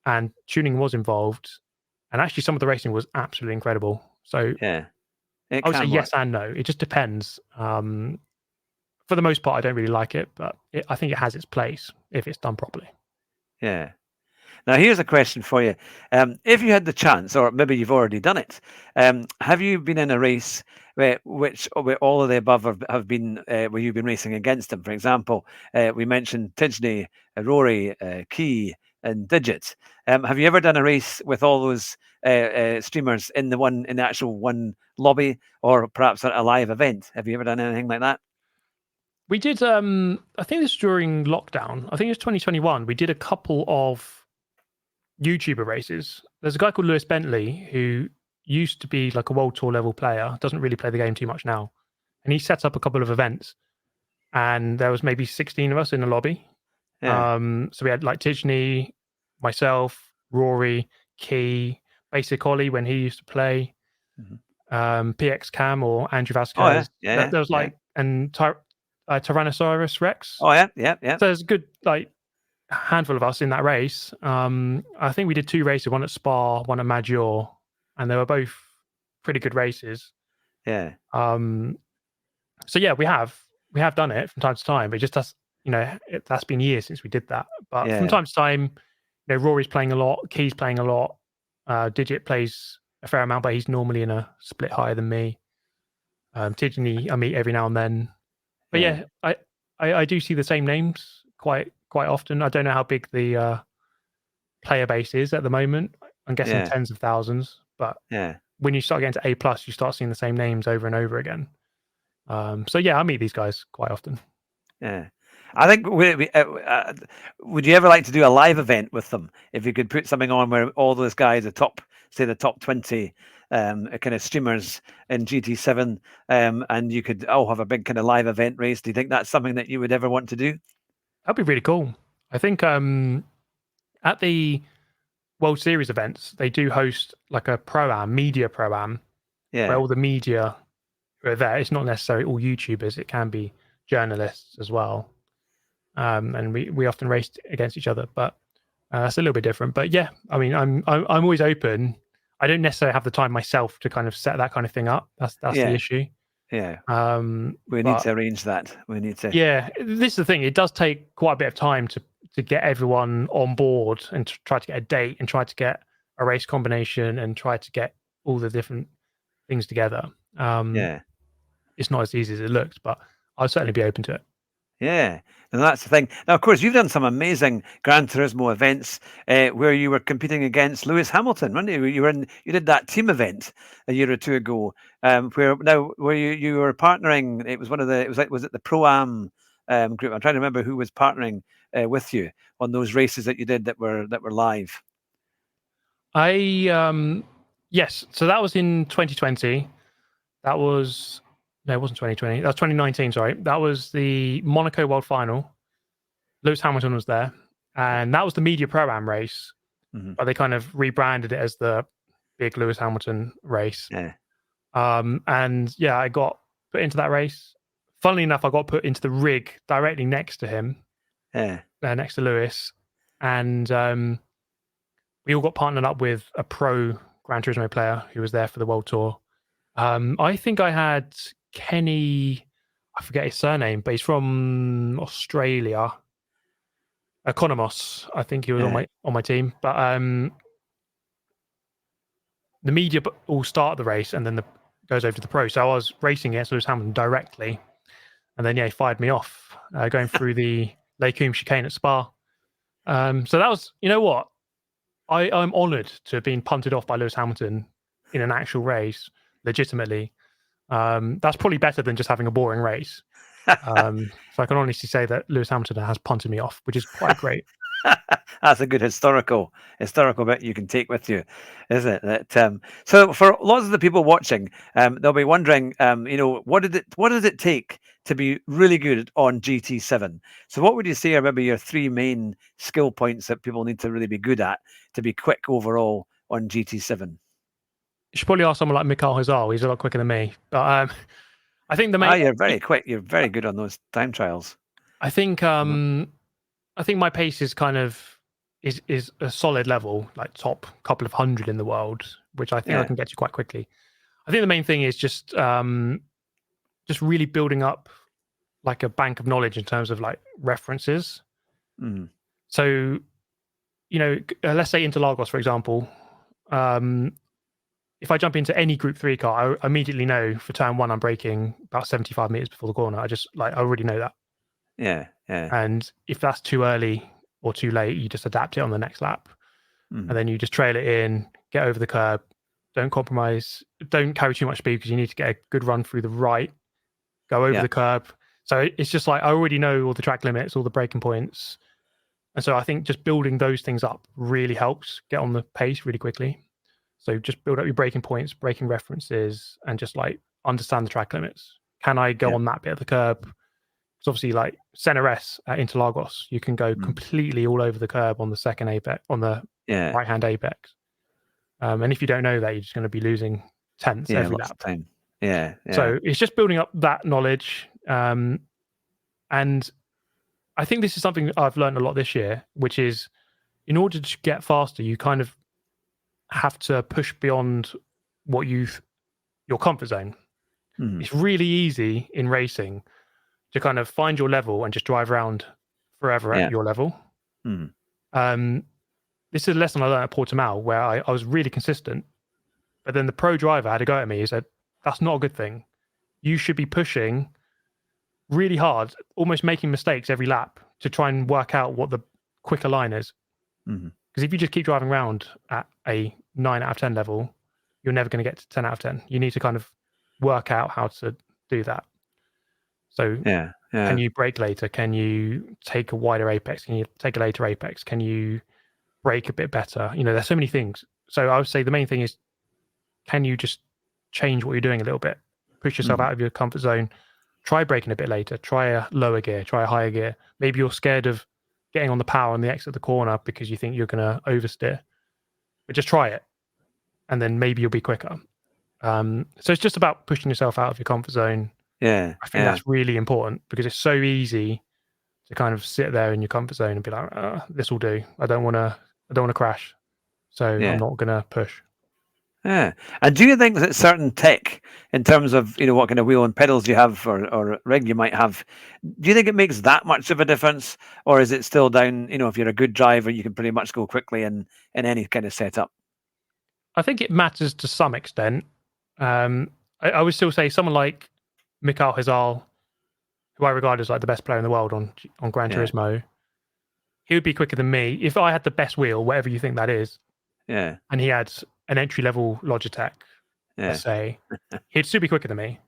and tuning was involved. And actually, some of the racing was absolutely incredible. So Yeah. I would say yes and no. It just depends. For the most part, I don't really like it, but I think it has its place if it's done properly. Yeah. Now, here's a question for you. If you had the chance, or maybe you've already done it, have you been in a race where all of the above have been where you've been racing against them? For example, we mentioned Tidney, Rory, Key, and Digit. Have you ever done a race with all those streamers in the actual one lobby, or perhaps a live event? Have you ever done anything like that? We did. I think this was during lockdown. I think it was 2021. We did a couple of YouTuber races. There's a guy called Lewis Bentley who used to be like a world tour level player. Doesn't really play the game too much now, and he set up a couple of events. And there was maybe 16 of us in the lobby. Yeah. So we had like Tidney, myself, Rory, Key, Basic Ollie when he used to play, PX Cam or Andrew Vasquez. Oh yeah. There was like and Tyrannosaurus Rex. Oh yeah. So there's a good like handful of us in that race. I think we did 2 races, one at Spa, one at Maggiore, and they were both pretty good races. Yeah. So yeah, we have done it from time to time, but it just does, that's been years since we did that. But from time to time, Rory's playing a lot, Key's playing a lot, Digit plays a fair amount, but he's normally in a split higher than me. Tidney I meet every now and then. But yeah, I do see the same names quite often. I don't know how big the player base is at the moment. I'm guessing tens of thousands. But when you start getting to A+, you start seeing the same names over and over again. So yeah, I meet these guys quite often. Yeah. I think would you ever like to do a live event with them? If you could put something on where all those guys, the top 20 kind of streamers in GT7, and you could all have a big kind of live event race. Do you think that's something that you would ever want to do? That'd be really cool. I think at the World Series events, they do host like a media pro-am, where all the media are there. It's not necessarily all YouTubers. It can be journalists as well. And we often race against each other, but it's a little bit different. But yeah, I mean, I'm always open. I don't necessarily have the time myself to kind of set that kind of thing up. That's the issue. Yeah. We need to arrange that. We need to. Yeah, this is the thing. It does take quite a bit of time to get everyone on board and to try to get a date and try to get a race combination and try to get all the different things together. It's not as easy as it looks, but I'll certainly be open to it. Yeah, and that's the thing. Now, of course, you've done some amazing Gran Turismo events where you were competing against Lewis Hamilton, weren't you? You did that team event a year or two ago, where you were partnering. It was was it the Pro-Am group? I'm trying to remember who was partnering with you on those races that you did that were live. Yes, so that was in 2020. That was. No, it wasn't 2020. That was 2019, sorry. That was the Monaco World Final. Lewis Hamilton was there. And that was the Media Pro-Am race. But they kind of rebranded it as the big Lewis Hamilton race. Yeah. And yeah, I got put into that race. Funnily enough, I got put into the rig directly next to him. Yeah. Next to Lewis. And we all got partnered up with a pro Gran Turismo player who was there for the World Tour. I think I had Kenny, I forget his surname, but he's from Australia. Economos, I think he was on my team. But the media all start the race and then goes over to the pro. So I was racing against Lewis Hamilton directly, and then he fired me off going through the Les Combes chicane at Spa. So that was, you know what, I'm honoured to have been punted off by Lewis Hamilton in an actual race, legitimately. That's probably better than just having a boring race. So I can honestly say that Lewis Hamilton has punted me off, which is quite great. That's a good historical bit you can take with you, isn't it? So for lots of the people watching, they'll be wondering, what did it take to be really good on GT7? So what would you say are maybe your three main skill points that people need to really be good at to be quick overall on GT7? You should probably ask someone like Mikhail Hazal. He's a lot quicker than me. But I think the main. You're very quick. You're very good on those time trials. I think my pace is kind of is a solid level, like top couple of hundred in the world, which I think I can get to quite quickly. I think the main thing is just really building up like a bank of knowledge in terms of like references. Mm. So, let's say Interlagos, for example. If I jump into any Group 3 car, I immediately know for turn 1 I'm braking about 75 meters before the corner. I already know that. Yeah. And if that's too early or too late, you just adapt it on the next lap. And then you just trail it in, get over the curb, don't compromise, don't carry too much speed because you need to get a good run through the right, go over the curb. So it's just like I already know all the track limits, all the braking points. And so I think just building those things up really helps get on the pace really quickly. So just build up your braking points, braking references, and just like understand the track limits. Can I go on that bit of the curb? Because obviously, like Center S at Interlagos, you can go completely all over the curb on the second apex, on the right-hand apex. And if you don't know that, you're just going to be losing tenths every lap. Time. Yeah. So it's just building up that knowledge. And I think this is something I've learned a lot this year, which is in order to get faster, you kind of have to push beyond what your comfort zone. It's really easy in racing to kind of find your level and just drive around forever at your level. This is a lesson I learned at Portimao where I was really consistent, but then the pro driver had to go at me. He said, that's not a good thing. You should be pushing really hard, almost making mistakes every lap to try and work out what the quicker line is. Because if you just keep driving around at a 9 out of 10 level, you're never going to get to 10 out of 10. You need to kind of work out how to do that. So can you brake later? Can you take a wider apex? Can you take a later apex? Can you brake a bit better? There's so many things. So I would say the main thing is, can you just change what you're doing a little bit? Push yourself out of your comfort zone. Try braking a bit later. Try a lower gear. Try a higher gear. Maybe you're scared of getting on the power on the exit of the corner because you think you're going to oversteer. But just try it. And then maybe you'll be quicker. So it's just about pushing yourself out of your comfort zone. I think that's really important because it's so easy to kind of sit there in your comfort zone and be like, this will do. I don't want to crash. So I'm not going to push. Yeah. And do you think that certain tech, in terms of what kind of wheel and pedals you have or rig you might have, do you think it makes that much of a difference, or is it still down? If you're a good driver, you can pretty much go quickly in any kind of setup. I think it matters to some extent. I would still say someone like Mikhail Hazal, who I regard as like the best player in the world on Gran Turismo, he would be quicker than me if I had the best wheel, whatever you think that is. Yeah. And he had an entry-level Logitech, let's say, he'd still be quicker than me.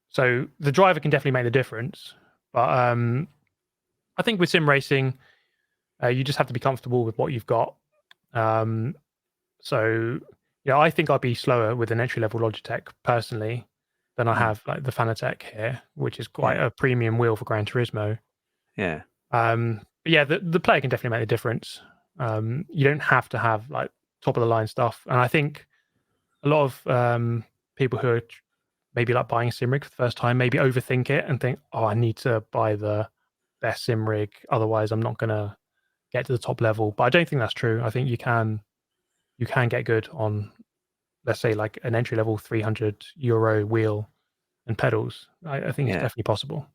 So the driver can definitely make the difference. But I think with sim racing, you just have to be comfortable with what you've got. So, I think I'd be slower with an entry-level Logitech personally than I have like the Fanatec here, which is quite a premium wheel for Gran Turismo. Yeah. But yeah, the player can definitely make the difference. You don't have to have like top of the line stuff. And I think a lot of people who are maybe like buying a sim rig for the first time maybe overthink it and think, I need to buy the best sim rig, otherwise I'm not going to get to the top level. But I don't think that's true. I think you can get good on, let's say, like an entry level €300 wheel and pedals. I think it's definitely possible.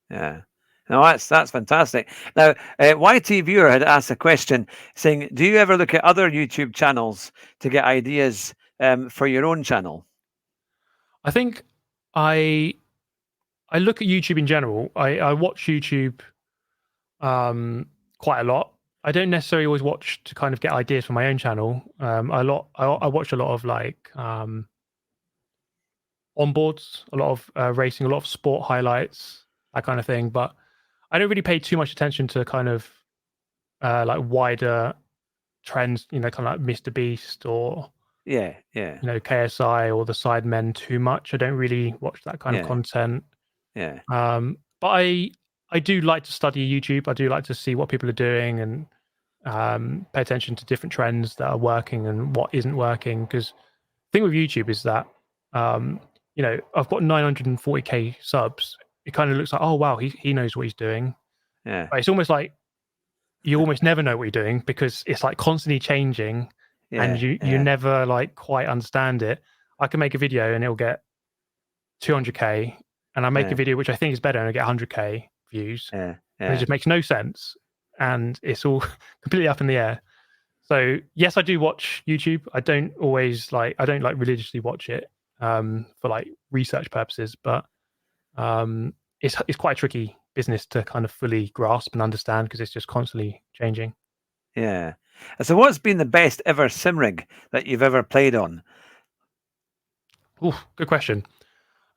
Yeah. No, that's fantastic. Now, YT Viewer had asked a question saying, do you ever look at other YouTube channels to get ideas for your own channel? I think I look at YouTube in general. I watch YouTube quite a lot. I don't necessarily always watch to kind of get ideas for my own channel. I watch a lot of like onboards, a lot of racing, a lot of sport highlights, that kind of thing. But I don't really pay too much attention to kind of like wider trends, kind of like Mr. Beast or Yeah. KSI or the Sidemen too much. I don't really watch that kind of Yeah. content. Yeah. But I do like to study YouTube. I do like to see what people are doing and pay attention to different trends that are working and what isn't working. Because the thing with YouTube is that I've got 940k subs. It kind of looks like, oh wow, he knows what he's doing. Yeah. But it's almost like you almost never know what you're doing because it's like constantly changing, and Yeah. you never like quite understand it. I can make a video and it'll get 200k, and I make a video which I think is better and I get 100k views, Yeah. and it just makes no sense, and it's all completely up in the air. So yes, I do watch YouTube. I don't religiously watch it for like research purposes, but it's quite a tricky business to kind of fully grasp and understand because it's just constantly changing. Yeah. And so what's been the best ever sim rig that you've ever played on? Ooh, good question.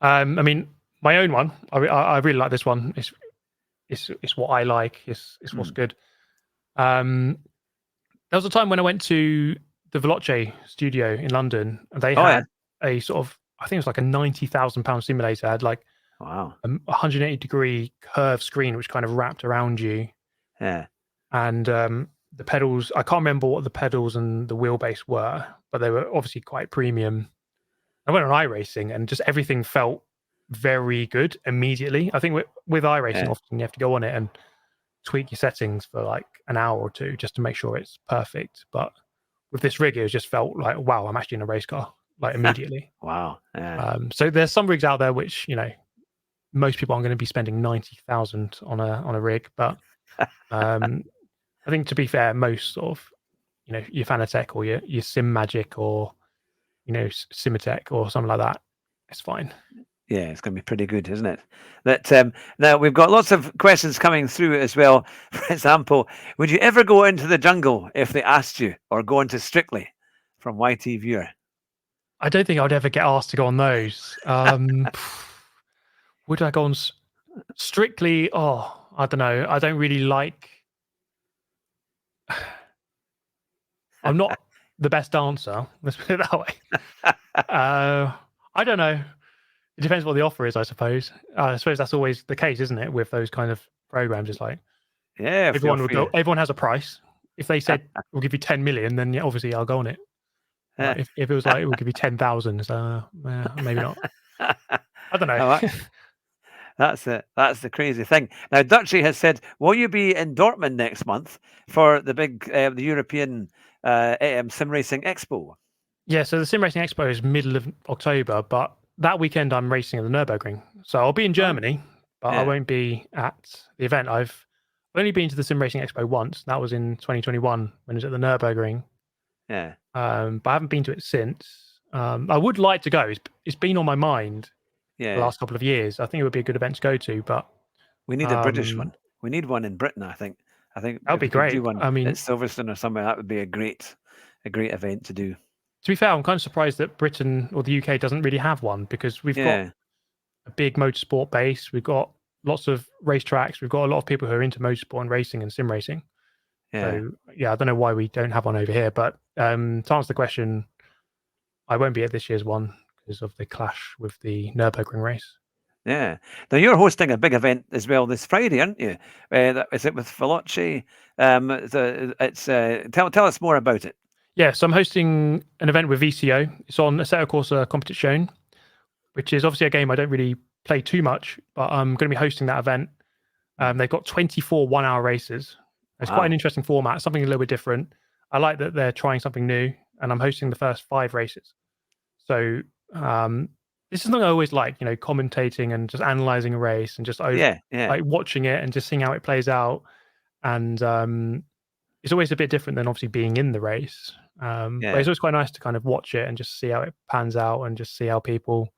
I mean, my own one. I really like this one. It's what I like. It's what's good. There was a time when I went to the Veloce studio in London, and they had a sort of, I think it was like a £90,000 simulator. It had like Wow. a 180-degree curved screen which kind of wrapped around you. Yeah. And the pedals, I can't remember what the pedals and the wheelbase were, but they were obviously quite premium. I went on iRacing and just everything felt very good immediately. I think with iRacing, often you have to go on it and tweak your settings for like an hour or two just to make sure it's perfect. But with this rig, it just felt like, wow, I'm actually in a race car, like immediately. Wow. Yeah. So there's some rigs out there which, most people aren't going to be spending 90,000 on a rig, but I think, to be fair, most sort of, your Fanatec or your Sim Magic or, Simatech or something like that, it's fine. Yeah, it's going to be pretty good, isn't it? That now we've got lots of questions coming through as well. For example, would you ever go into the jungle if they asked you, or go into Strictly from YT Viewer? I don't think I'd ever get asked to go on those. Would I go on Strictly? Oh, I don't know. I don't really like. I'm not the best dancer. Let's put it that way. I don't know. It depends what the offer is, I suppose. I suppose that's always the case, isn't it? With those kind of programs, it's like everyone would go. Everyone has a price. If they said we'll give you 10 million, then obviously I'll go on it. If it was like we'll give you 10,000, maybe not. I don't know. That's it. That's the crazy thing. Now, Dutchy has said, will you be in Dortmund next month for the big, the European Sim Racing Expo? Yeah, so the Sim Racing Expo is middle of October, but that weekend I'm racing at the Nürburgring. So I'll be in Germany, but I won't be at the event. I've only been to the Sim Racing Expo once. That was in 2021 when it was at the Nürburgring. Yeah. But I haven't been to it since. I would like to go. It's been on my mind the last couple of years. I think it would be a good event to go to, but we need a British one. We need one in Britain, I think. That would be great. Do one I mean, at Silverstone or somewhere. That would be a great event to do. To be fair, I'm kind of surprised that Britain or the UK doesn't really have one because we've got a big motorsport base. We've got lots of racetracks. We've got a lot of people who are into motorsport and racing and sim racing. So I don't know why we don't have one over here. But to answer the question, I won't be at this year's one because of the clash with the Nürburgring race. Yeah. Now you're hosting a big event as well this Friday, aren't you? Is it with Veloce? Tell us more about it. Yeah, so I'm hosting an event with VCO. It's on Assetto Corsa Competizione, which is obviously a game I don't really play too much, but I'm going to be hosting that event. They've got 24 one-hour races. It's quite an interesting format, something a little bit different. I like that they're trying something new, and I'm hosting the first 5 races. So this is something I always like, commentating and just analysing a race and just like watching it and just seeing how it plays out. And it's always a bit different than obviously being in the race. But it's always quite nice to kind of watch it and just see how it pans out and just see how people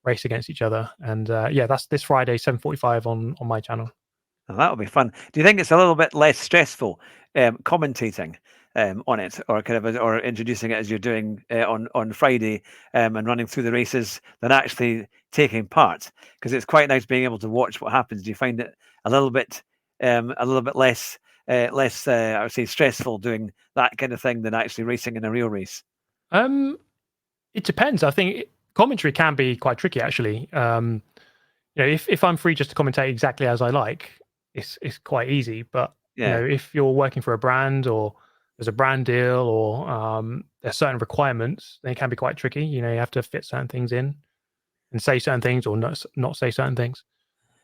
race against each other. And that's this Friday, 7:45 on my channel. Oh, that'll be fun. Do you think it's a little bit less stressful commentating on it, or or introducing it as you're doing on Friday and running through the races than actually taking part? Because it's quite nice being able to watch what happens. Do you find it a little bit less less, I would say, stressful doing that kind of thing than actually racing in a real race? It depends. I think commentary can be quite tricky, actually. If I'm free just to commentate exactly as I like, it's quite easy. But Yeah, if you're working for a brand or there's a brand deal or there's certain requirements, then it can be quite tricky. You have to fit certain things in and say certain things or not say certain things.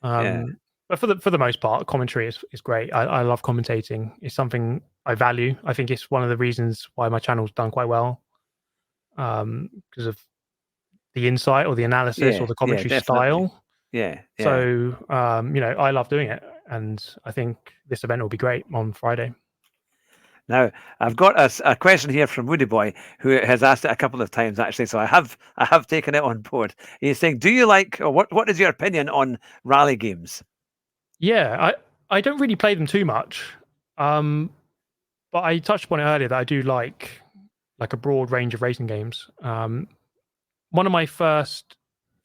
yeah, But for the most part, commentary is great. I love commentating. It's something I value. I think it's one of the reasons why my channel's done quite well, because of the insight or the analysis or yeah, the yeah, commentary definitely. style. Yeah, yeah. So, I love doing it, and I think this event will be great on Friday. Now, I've got a question here from Woody Boy, who has asked it a couple of times actually. So I have taken it on board. He's saying, "Do you like, or what is your opinion on rally games?" Yeah, I don't really play them too much, but I touched upon it earlier that I do like a broad range of racing games. One of my first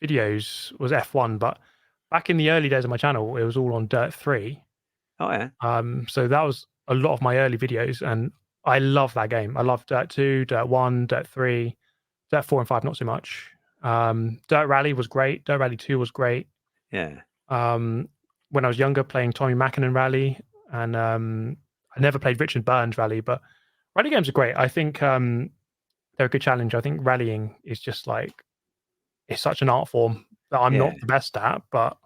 videos was F1, but back in the early days of my channel, it was all on Dirt 3. Oh yeah, So that was a lot of my early videos, and I love that game. I love Dirt 2, Dirt 1, Dirt 3, Dirt 4 and 5, not so much. Dirt Rally was great. Dirt Rally 2 was great. yeah, When I was younger, playing Tommy Mackinnon Rally, and I never played Richard Burns Rally, but rally games are great. I think they're a good challenge. I think rallying is just it's such an art form that I'm yeah, not the best at, but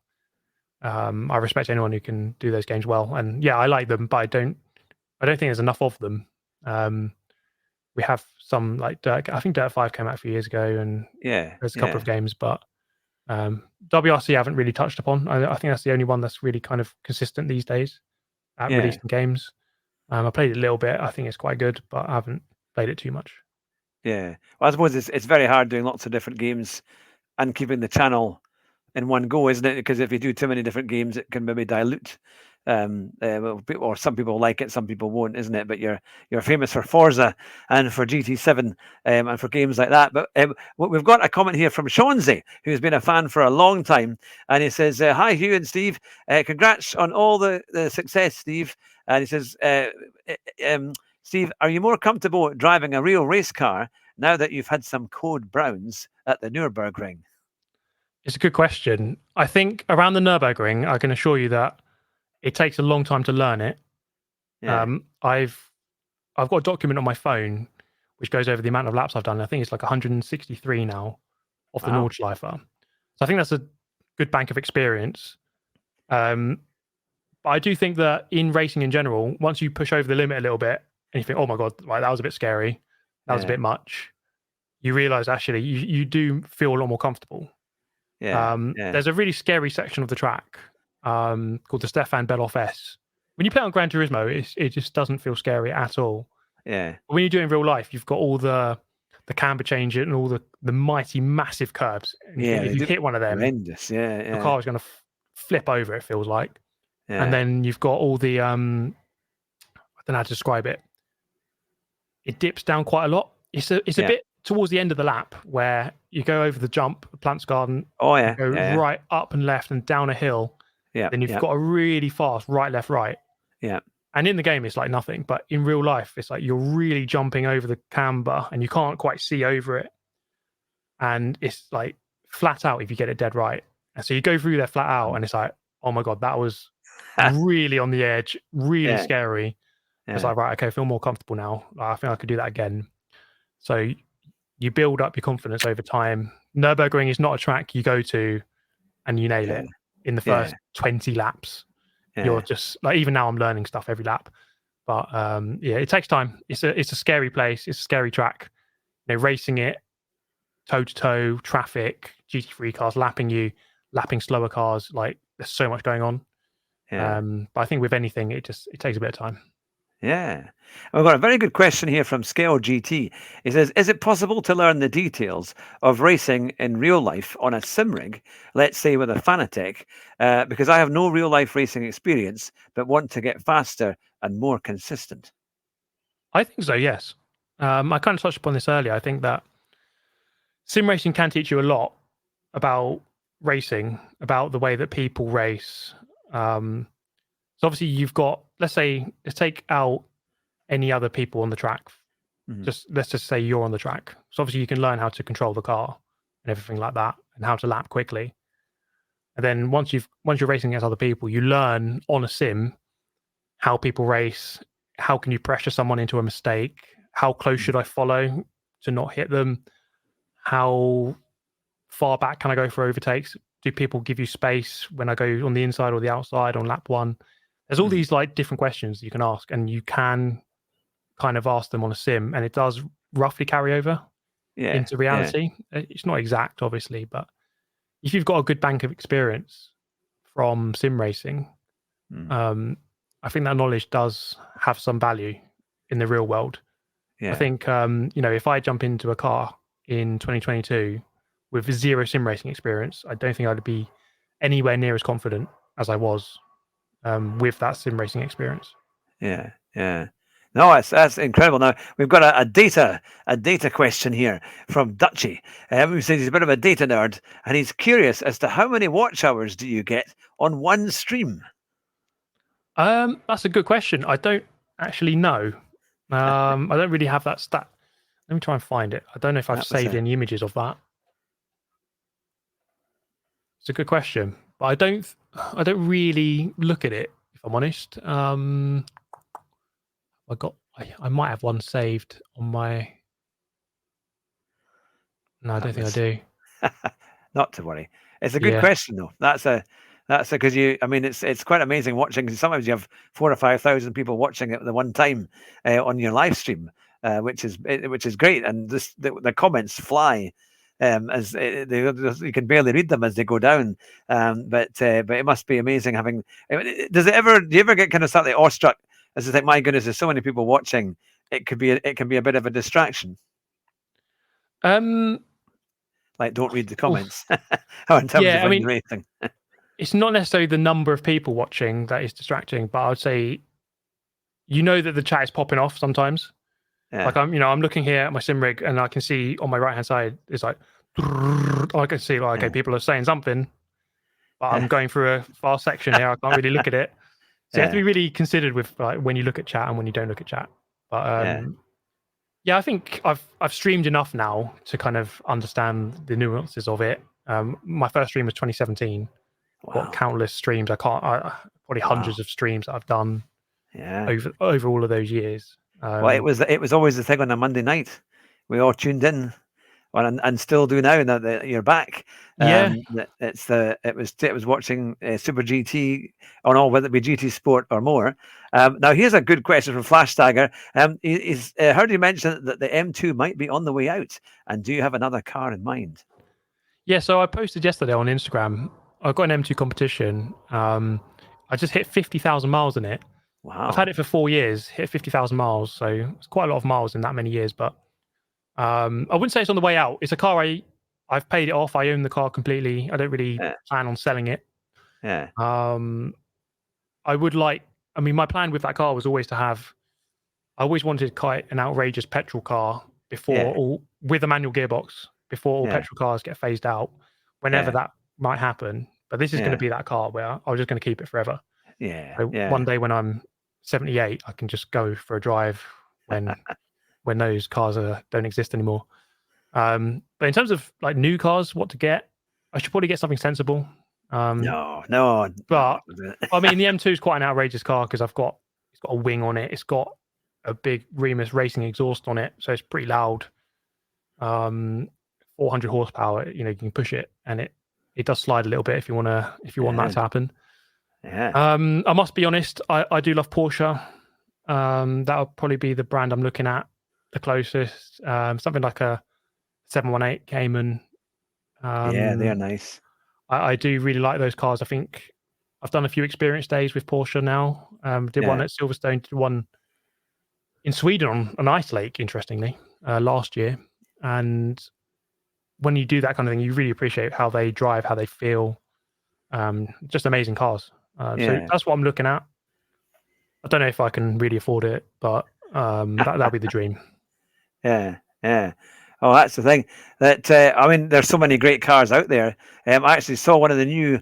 I respect anyone who can do those games well. And yeah, I like them, but I don't think there's enough of them. We have some like Dirt. I think Dirt 5 came out a few years ago, and yeah, there's a couple of yeah, games, but WRC I haven't really touched upon. I think that's the only one that's really kind of consistent these days at yeah, releasing games. I played it a little bit. I think it's quite good, but I haven't played it too much. yeah. Well, I suppose it's very hard doing lots of different games and keeping the channel in one go, isn't it? Because if you do too many different games, it can maybe dilute. Or some people like it, some people won't, isn't it? But you're famous for Forza and for GT7 and for games like that. But we've got a comment here from Shawnzy, who's been a fan for a long time, and he says, "Hi Hugh and Steve, congrats on all the success, Steve." And he says, "Steve, are you more comfortable driving a real race car now that you've had some code browns at the Nürburgring?" It's a good question. I think around the Nurburgring, I can assure you that it takes a long time to learn it. Yeah. I've got a document on my phone which goes over the amount of laps I've done. I think it's like 163 now off the Wow. Nordschleife. So I think that's a good bank of experience. But I do think that in racing in general, once you push over the limit a little bit and you think, oh my God, right, that was a bit scary, that was a Yeah. bit much, you realize actually you do feel a lot more comfortable. Yeah. Yeah. There's a really scary section of the track called the Stefan Beloff S. When you play it on Gran Turismo, it just doesn't feel scary at all. Yeah. But when you do it in real life, you've got all the camber change and all the mighty, massive curbs. And you Yeah. think if They you do hit one of them, horrendous. Yeah. your Yeah. car is going to flip over, it feels like. And Yeah. then you've got all the, I don't know how to describe it. It dips down quite a lot. It's a Yeah. bit towards the end of the lap where you go over the jump, Plants Garden, Oh you yeah. go Yeah. right up and left and down a hill. Yeah. Then you've Yeah. got a really fast right, left, right. Yeah. And in the game, it's like nothing. But in real life, it's like you're really jumping over the camber and you can't quite see over it. And it's like flat out if you get it dead right. And so you go through there flat out and it's like, oh my God, that was really on the edge, really Yeah. scary. It's Yeah. like, right, okay, I feel more comfortable now. I think I could do that again. So you build up your confidence over time. Nürburgring is not a track you go to and you nail Yeah. it in the Yeah. first 20 laps. You're Yeah. just like, even now I'm learning stuff every lap. But yeah, it takes time. It's a scary place. It's a scary track. Racing it toe to toe, traffic, GT3 cars lapping you, lapping slower cars. Like there's so much going on. Yeah. But I think with anything, it takes a bit of time. Yeah. We've got a very good question here from Scale GT. He says, "Is it possible to learn the details of racing in real life on a sim rig, let's say with a Fanatec, because I have no real life racing experience, but want to get faster and more consistent?" I think so, yes. I kind of touched upon this earlier. I think that sim racing can teach you a lot about racing, about the way that people race. So obviously you've got, let's take out any other people on the track. Mhm. Let's just say you're on the track. So obviously you can learn how to control the car and everything like that, and how to lap quickly. And then once you're racing against other people, you learn on a sim how people race. How can you pressure someone into a mistake? How close should I follow to not hit them? How far back can I go for overtakes? Do people give you space when I go on the inside or the outside on lap one? There's all these like different questions you can ask, and you can kind of ask them on a sim, and it does roughly carry over into reality. It's not exact, obviously, but if you've got a good bank of experience from sim racing, I think that knowledge does have some value in the real world. I think, if I jump into a car in 2022 with zero sim racing experience, I don't think I'd be anywhere near as confident as I was with that sim racing experience. Yeah. No, that's incredible. Now we've got a data question here from Dutchy, who says he's a bit of a data nerd, and he's curious as to how many watch hours do you get on one stream? That's a good question. I don't actually know. I don't really have that stat. Let me try and find it. I don't know if I've saved any images of that. It's a good question, but I don't really look at it, if I'm honest. I might have one saved on my. No, I don't think I do. Not to worry. It's a good question though. That's because it's quite amazing watching. Sometimes you have 4,000 or 5,000 people watching it at the one time on your live stream, which is great. And the comments fly. As you can barely read them as they go down, but it must be amazing having. Do you ever get kind of slightly awestruck as you think, my goodness, there's so many people watching? It can be a bit of a distraction. Like, don't read the comments. In terms of when you're racing. It's not necessarily the number of people watching that is distracting, but I would say, that the chat is popping off sometimes. Yeah. Like I'm looking here at my sim rig, and I can see on my right hand side it's like I can see okay, people are saying something, but I'm going through a fast section here. I can't really look at it. So you have to be really considered with like when you look at chat and when you don't look at chat. But I think I've streamed enough now to kind of understand the nuances of it. My first stream was 2017. Wow. Got countless streams. Probably hundreds of streams that I've done. Over all of those years. Well, it was always the thing on a Monday night. We all tuned in, and still do now. Now that you're back, it was watching Super GT on all, whether it be GT Sport or more. Now here's a good question from Flash Stagger. He's heard you mention that the M2 might be on the way out, and do you have another car in mind? Yeah, so I posted yesterday on Instagram. I've got an M2 competition. I just hit 50,000 miles in it. Wow. I've had it for 4 years, hit 50,000 miles. So it's quite a lot of miles in that many years. But I wouldn't say it's on the way out. It's a car I've paid it off. I own the car completely. I don't really plan on selling it. Yeah. My plan with that car was always I always wanted quite an outrageous petrol car with a manual gearbox before all petrol cars get phased out, whenever that might happen. But this is going to be that car where I'm just going to keep it forever. One day when I'm 78, I can just go for a drive when those cars don't exist anymore. But in terms of like new cars, what to get, I should probably get something sensible. No. But I mean, the M2 is quite an outrageous car because it's got a wing on it. It's got a big Remus racing exhaust on it, so it's pretty loud. 400 horsepower. You can push it, and it does slide a little bit if you want that to happen. Yeah. I must be honest. I do love Porsche. That'll probably be the brand I'm looking at the closest. Something like a 718 Cayman. They are nice. I do really like those cars. I think I've done a few experience days with Porsche now. Did one at Silverstone. Did one in Sweden on an ice lake, interestingly, last year. And when you do that kind of thing, you really appreciate how they drive, how they feel. Just amazing cars. So that's what I'm looking at. I don't know if I can really afford it, but that'll be the dream. Yeah. Oh, that's the thing. That I mean, there's so many great cars out there. I actually saw one of the new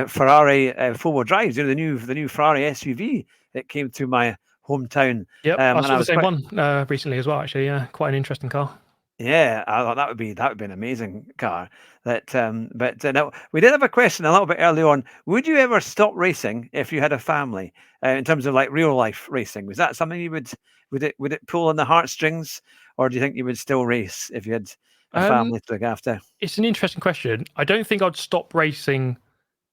Ferrari four-wheel drives. The new Ferrari SUV that came to my hometown, Yep, I and saw I the was same quite. one recently as well. Actually, yeah, quite an interesting car. Yeah, I thought that would be an amazing car. But now we did have a question a little bit early on. Would you ever stop racing if you had a family? In terms of like real life racing, was that something you would it pull on the heartstrings, or do you think you would still race if you had a Um, family to look after? it's an interesting question. I don't think I'd stop racing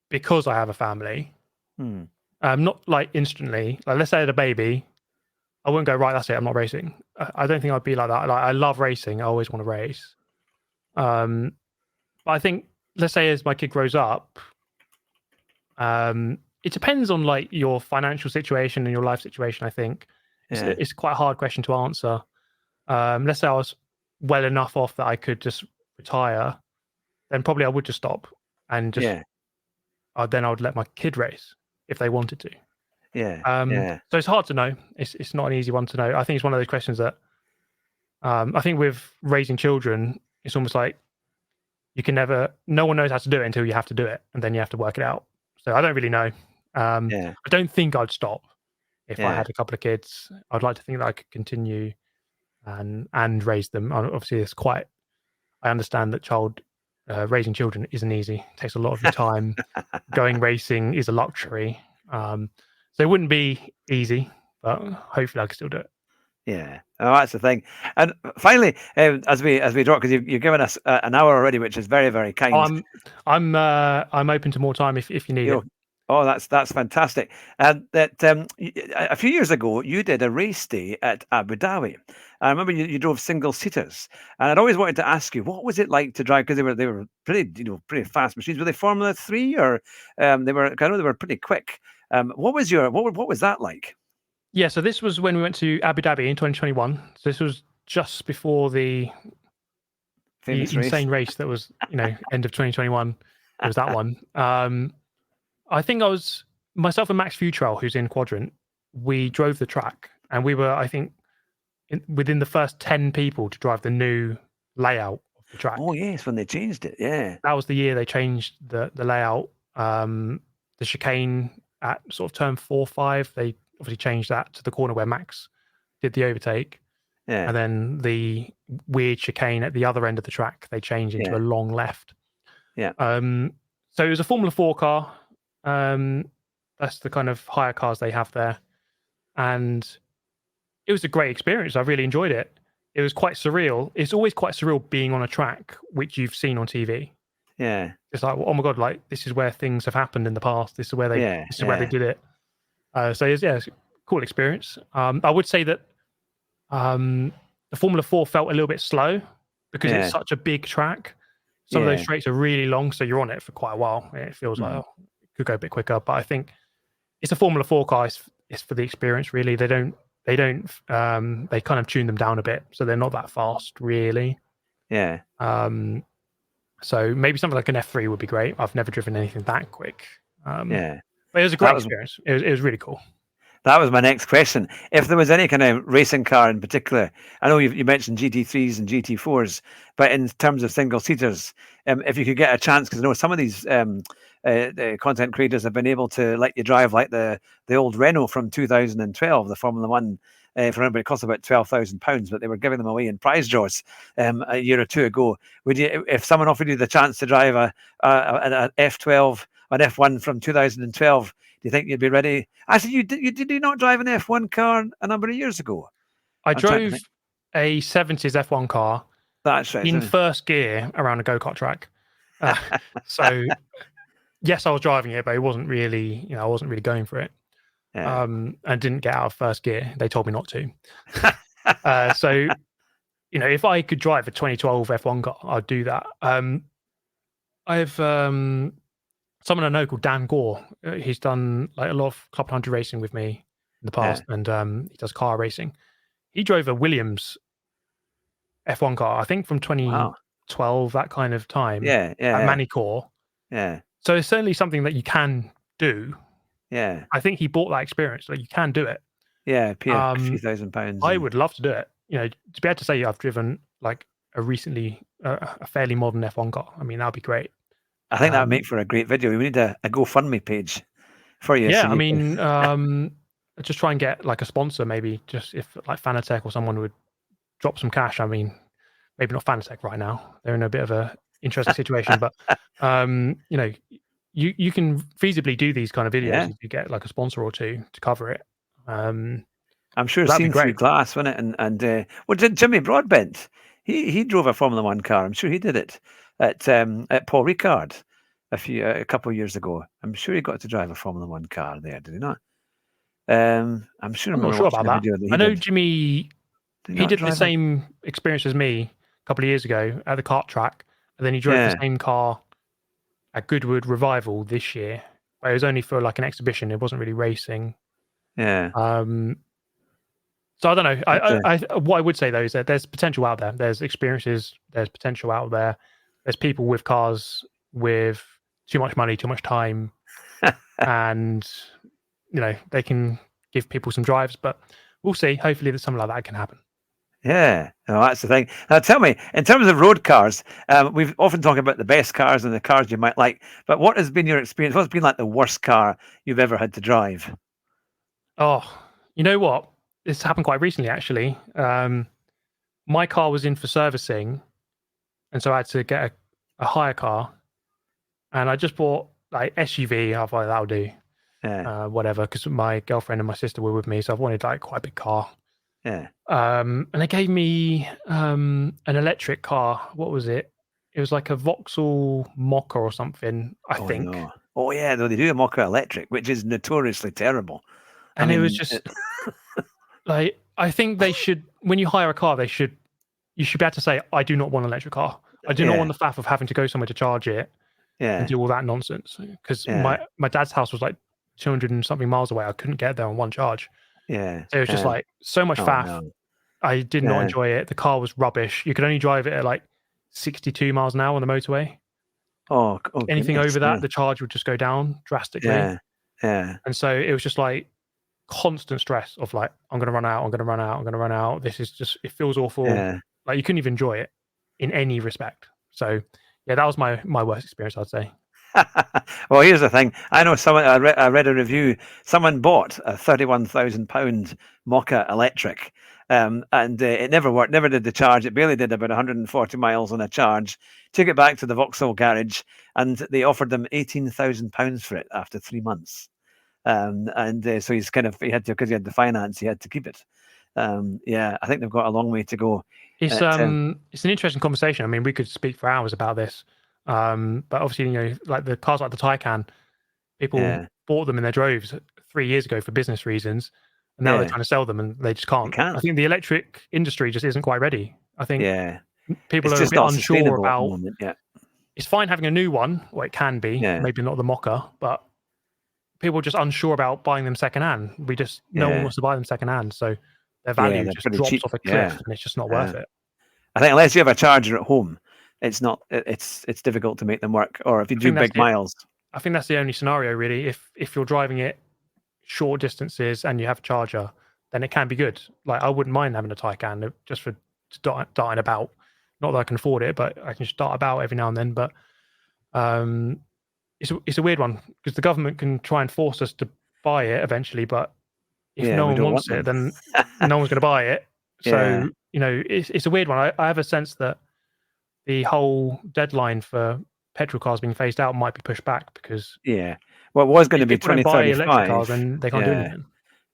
because I have a family. Hmm. Not like instantly. Like, let's say I had a baby, I wouldn't go, right, that's it, I'm not racing. I don't think I'd be like that. Like, I love racing. I always want to race. But I think, let's say as my kid grows up, it depends on like your financial situation and your life situation. I think Yeah, it's quite a hard question to answer. Let's say I was well enough off that I could just retire, then probably I would just stop and just yeah, then I would let my kid race if they wanted to. yeah, yeah, So it's hard to know. It's not an easy one to know. I think it's one of those questions that I think with raising children, it's almost like you can never. No one knows how to do it until you have to do it, and then you have to work it out. So I don't really know. yeah, I don't think I'd stop if I yeah, had a couple of kids. I'd like to think that I could continue and raise them. Obviously, it's quite. I understand that raising children isn't easy. It takes a lot of your time. Going racing is a luxury. So it wouldn't be easy, but hopefully I can still do it. yeah. Oh, that's the thing. And finally, as we drop, because you've given us an hour already, which is very very Oh, kind. I'm open to more time if you need You it. know, oh, that's fantastic. And that a few years ago, you did a race day at Abu Dhabi. I remember you drove single seaters, and I'd always wanted to ask you what was it like to drive, because they were pretty pretty fast machines. Were they Formula 3, or they were? I know they were pretty quick. What was that like? Yeah, so this was when we went to Abu Dhabi in 2021. So this was just before the Famous race. insane race that was, end of 2021. It was that one. I think I was myself and Max Futrell, who's in Quadrant. We drove the track, and we were, I think, within the first 10 people to drive the new layout of the track. Oh yes, when they changed it, yeah, That was the year they changed the layout. The chicane at sort of turn 4-5, they obviously changed that to the corner where Max did the overtake. yeah, And then the weird chicane at the other end of the track, they changed into yeah, a long left. yeah, So it was a Formula 4 car. That's the kind of higher cars they have there. And it was a great experience. I really enjoyed it. It was quite surreal. It's always quite surreal being on a track which you've seen on TV. yeah, It's like, oh my god, like this is where things have happened in the past. This is where they yeah, this is where they yeah, did it. So it's a cool experience. I would say that the Formula 4 felt a little bit slow because it's yeah, such a big track. Some of those yeah. straights are really long, so you're on it for quite a while. It feels like Mhm. it could go a bit quicker, but I think it's a Formula 4 car. It's for the experience, really. They kind of tune them down a bit, so they're not that fast, really. Yeah. So maybe something like an F3 would be great. I've never driven anything that quick. Yeah. But it was a That great was experience. It was really cool. that was my next question. If there was any kind of racing car in particular, I know you mentioned GT3s and GT4s, but in terms of single seaters, if you could get a chance, because I know some of these the content creators have been able to let you drive like the old Renault from 2012, the Formula One. For everybody, it cost about £12,000, but they were giving them away in prize draws a year or two ago. Would you, if someone offered you the chance to drive an F12, an F1 from 2012? Do you think you'd be ready? Actually, did you not drive an F1 car a number of years ago? I I'm trying to drove think. a 70s F1 car That's right. in first gear around a go-kart track. So yes, I was driving it, but it wasn't really, I wasn't really going for it. Yeah. And didn't get out of first gear. They told me not to. So, if I could drive a 2012 F1 car, I'd do that. I have someone I know called Dan Gore. He's done like a lot of Club 100 racing with me in the past, and he does car racing. He drove a Williams F1 car, I think from Wow. 2012, that kind of time, Yeah. at Yeah. Manicourt. Yeah. So it's certainly something that you can do. Yeah. I think he bought that experience, like you can do it. Yeah. Pay a few £1,000s. I would love to do it. To be able to say I've driven like a fairly modern F1 car. I mean, that'd be great. I think that would make for a great video. We need a GoFundMe page for you. Yeah, So I you can, mean, just try and get like a sponsor, maybe. Just if like Fanatec or someone would drop some cash. I mean, maybe not Fanatec right now; they're in a bit of a interesting situation. But you know, you can feasibly do these kind of videos yeah, if you get like a sponsor or two to cover it. I'm sure That'd be seen through great. glass, wasn't it? Well, did Jimmy Broadbent? He drove a Formula One car. I'm sure he did it at Paul Ricard a couple of years ago. I'm sure he got to drive a Formula One car there. Did he not? I'm sure I I'm not remember sure watching about a that. video that I he know did. Jimmy. Did he He not did the drive a? same experience as me a couple of years ago at the kart track, and then he drove the Yeah, same car at Goodwood Revival this year. But it was only for like an exhibition. It wasn't really racing. yeah. Um, so I don't know. But, What I would say though is that there's potential out there. There's experiences. There's potential out there. There's people with cars with too much money, too much time, and they can give people some drives. But we'll see. Hopefully, that something like that can happen. yeah, no, that's the thing. Now, tell me, in terms of road cars, we've often talked about the best cars and the cars you might like. But what has been your experience? What's been like the worst car you've ever had to drive? Oh, you know what? This happened quite recently, actually. My car was in for servicing, and so I had to get a hire car, and I just bought like SUV. I thought that'll do, Yeah, whatever, because my girlfriend and my sister were with me, so I wanted like quite a big car. yeah. And they gave me an electric car. What was it? It was like a Vauxhall Mocha or something, I Oh think. no. Oh yeah, though they do a Mocha Electric, which is notoriously terrible. I And it was mean, just like, I think they should, when you hire a car, you should be able to say, I do not want an electric car. I do not want yeah, the faff of having to go somewhere to charge it and yeah, do all that nonsense. Because yeah, my dad's house was like 200 and something miles away. I couldn't get there on one charge. yeah, So it was just yeah. like so much Oh faff. no. I did not Yeah. enjoy it. The car was rubbish. You could only drive it at like 62 miles an hour on the motorway. Oh Anything goodness. over Yeah, that, the charge would just go down drastically. yeah, yeah, And so it was just like constant stress of like, I'm going to run out, I'm going to run out, I'm going to run out. This is just, it feels awful. yeah. Like you couldn't even enjoy it in any respect. So yeah, that was my worst experience, I'd say. Well, here's the thing. I know someone. I read a review. Someone bought a £31,000 Mocha Electric, and it never worked. Never did the charge. It barely did about 140 miles on a charge. Took it back to the Vauxhall garage, and they offered them £18,000 for it after 3 months. So he had to, because he had the finance, he had to keep it. Yeah, I think they've got a long way to go. It's At, it's an interesting conversation. I mean, we could speak for hours about this. But obviously, like the cars like the Taycan, people yeah, bought them in their droves 3 years ago for business reasons, and now they're yeah, trying to sell them and they just you can't. I can't. think the electric industry just isn't quite ready. I think Yeah, people it's are a just bit not unsure sustainable at the about. moment. Yeah, It's fine having a new one, or it can be, yeah, maybe not the Mocha, but people are just unsure about buying them secondhand. No one yeah, wants to buy them secondhand, so their yeah. value They're just pretty drops cheap. off a Yeah, cliff, and it's just not worth yeah. it. I think unless you have a charger at home, it's not. It's difficult to make them work. Or if you I do think that's big it. miles. I think that's the only scenario really. If you're driving it short distances and you have a charger, then it can be good. Like I wouldn't mind having a Taycan just for darting about. Not that I can afford it, but I can just dart about every now and then. But um, it's a weird one because the government can try and force us to buy it eventually, but if Yeah, no we one don't want wants it, them. then no one's going to buy it. Yeah, So it's a weird one. I have a sense that the whole deadline for petrol cars being phased out might be pushed back because yeah. Well, it was going to if be people don't buy electric cars, 2035. then they can't do Yeah, anything.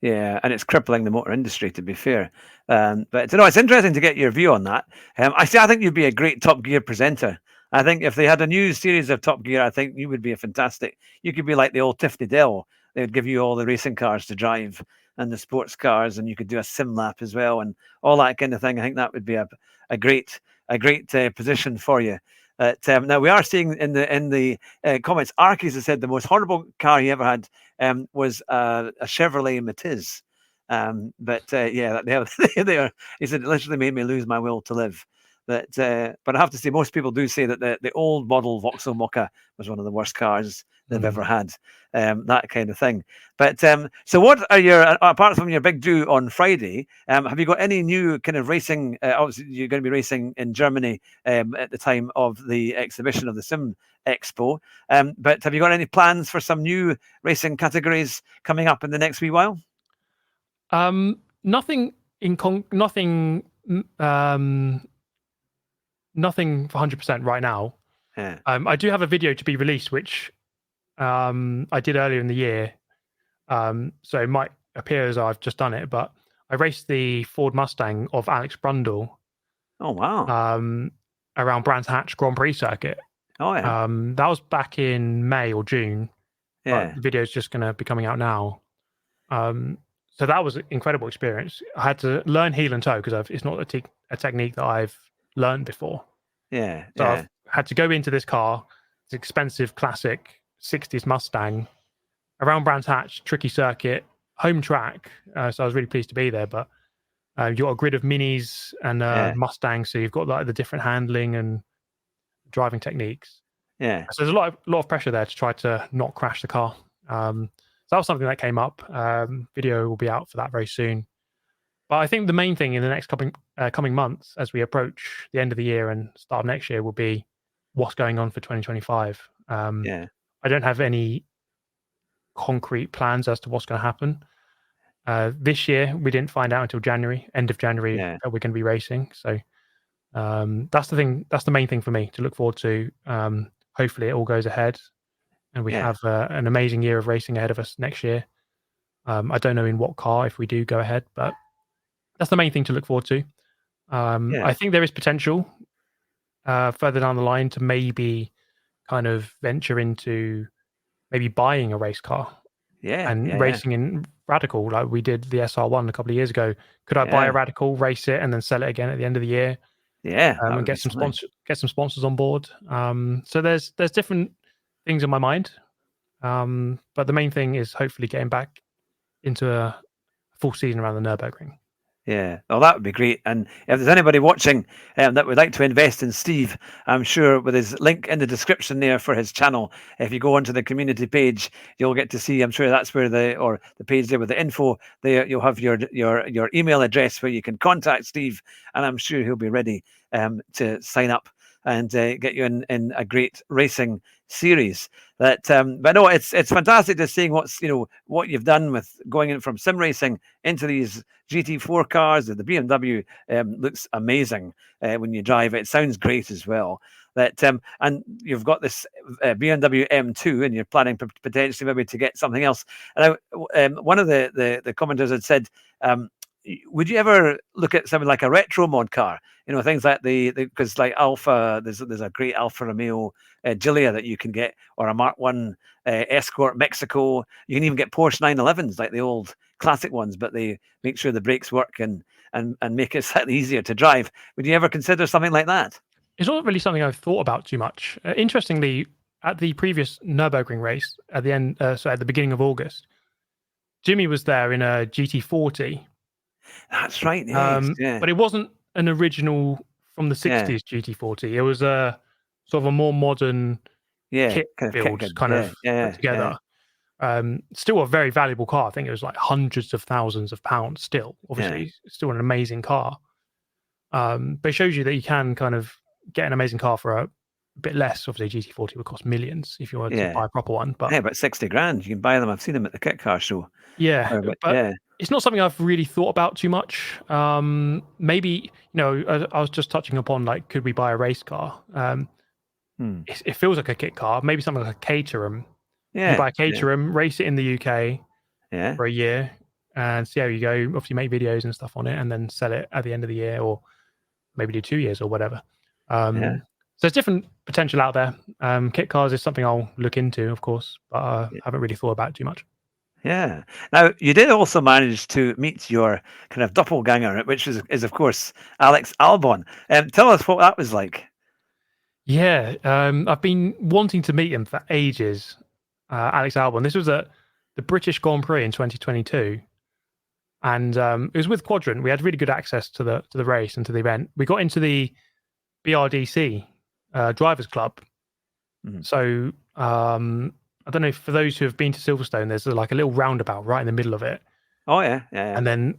yeah, and it's crippling the motor industry. To be fair, but it's interesting to get your view on that. I think you'd be a great Top Gear presenter. I think if they had a new series of Top Gear, I think you would be a fantastic. You could be like the old Tiffany Dell. They would give you all the racing cars to drive and the sports cars, and you could do a sim lap as well, and all that kind of thing. I think that would be a great position for you. Now we are seeing in the comments, Arkies has said the most horrible car he ever had was a Chevrolet Matiz. Yeah, they are. He said it literally made me lose my will to live. But I have to say, most people do say that the old model Vauxhall Mocha was one of the worst cars they've ever had, that kind of thing. But so, what are your, apart from your big do on Friday? Have you got any new kind of racing? Obviously, you're going to be racing in Germany at the time of the exhibition of the Sim Expo. But have you got any plans for some new racing categories coming up in the next wee while? Nothing nothing for 100% right now. Yeah. I do have a video to be released, which I did earlier in the year. So it might appear as I've just done it, but I raced the Ford Mustang of Alex Brundle. Oh wow. Around Brands Hatch Grand Prix circuit. Oh yeah. That was back in May or June. Yeah. But the video is just going to be coming out now. So that was an incredible experience. I had to learn heel and toe because it's not a technique that I've learned before. Yeah. So Yeah. I've had to go into this car, it's expensive classic 60s Mustang, around Brands Hatch, tricky circuit, home track. So I was really pleased to be there. But you've got a grid of minis and Mustangs, so you've got like the different handling and driving techniques. Yeah. So there's a lot of pressure there to try to not crash the car. So that was something that came up. Video will be out for that very soon. But I think the main thing in the next coming months, as we approach the end of the year and start of next year, will be what's going on for 2025. Yeah. I don't have any concrete plans as to what's going to happen. This year, we didn't find out until January, end of January, that we're going to be racing. So that's the thing. That's the main thing for me to look forward to. Hopefully, it all goes ahead, and we have an amazing year of racing ahead of us next year. I don't know in what car if we do go ahead, but that's the main thing to look forward to. I think there is potential further down the line to maybe kind of venture into maybe buying a race car and racing in Radical like we did the SR1 a couple of years ago. Could I buy a Radical, race it, and then sell it again at the end of the year? Yeah, and get some sponsors on board. So there's different things in my mind, but the main thing is hopefully getting back into a full season around the Nürburgring. Yeah, well, that would be great. And if there's anybody watching that would like to invest in Steve, I'm sure with his link in the description there for his channel, if you go onto the community page, you'll get to see. I'm sure that's where the page there with the info there. You'll have your email address where you can contact Steve, and I'm sure he'll be ready to sign up and get you in a great racing series. But no, it's fantastic to seeing what you've done with going in from sim racing into these GT4 cars. The BMW looks amazing when you drive it. It sounds great as well. That and you've got this BMW M2, and you're planning potentially maybe to get something else. And one of the commenters had said, would you ever look at something like a retro mod car? Things like because like Alfa, there's a great Alfa Romeo Giulia that you can get, or a Mark 1 Escort Mexico. You can even get Porsche 911s, like the old classic ones, but they make sure the brakes work and make it slightly easier to drive. Would you ever consider something like that? It's not really something I've thought about too much. Interestingly, at the previous Nürburgring race, at the beginning of August, Jimmy was there in a GT40. That's right. Yes, but it wasn't an original from the 60s GT40. It was a sort of a more modern kit build put together. Still a very valuable car. I think it was like hundreds of thousands of pounds still. Obviously, still an amazing car. But it shows you that you can kind of get an amazing car for a bit less. Obviously, GT40 would cost millions if you were to buy a proper one. But about 60 grand. You can buy them. I've seen them at the kit car show. But it's not something I've really thought about too much. Maybe, I was just touching upon, like, could we buy a race car? It feels like a kit car, maybe something like a Caterham. You buy a Caterham, race it in the UK for a year and see how you go. Obviously make videos and stuff on it and then sell it at the end of the year, or maybe do 2 years or whatever. So there's different potential out there. Kit cars is something I'll look into, of course, but I haven't really thought about it too much. Yeah. Now, you did also manage to meet your kind of doppelganger, which is of course, Alex Albon. Tell us what that was like. Yeah, I've been wanting to meet him for ages, Alex Albon. This was at the British Grand Prix in 2022. And it was with Quadrant. We had really good access to the race and to the event. We got into the BRDC Drivers Club. Mhm. So I don't know, for those who have been to Silverstone, there's like a little roundabout right in the middle of it. Oh yeah, yeah, And then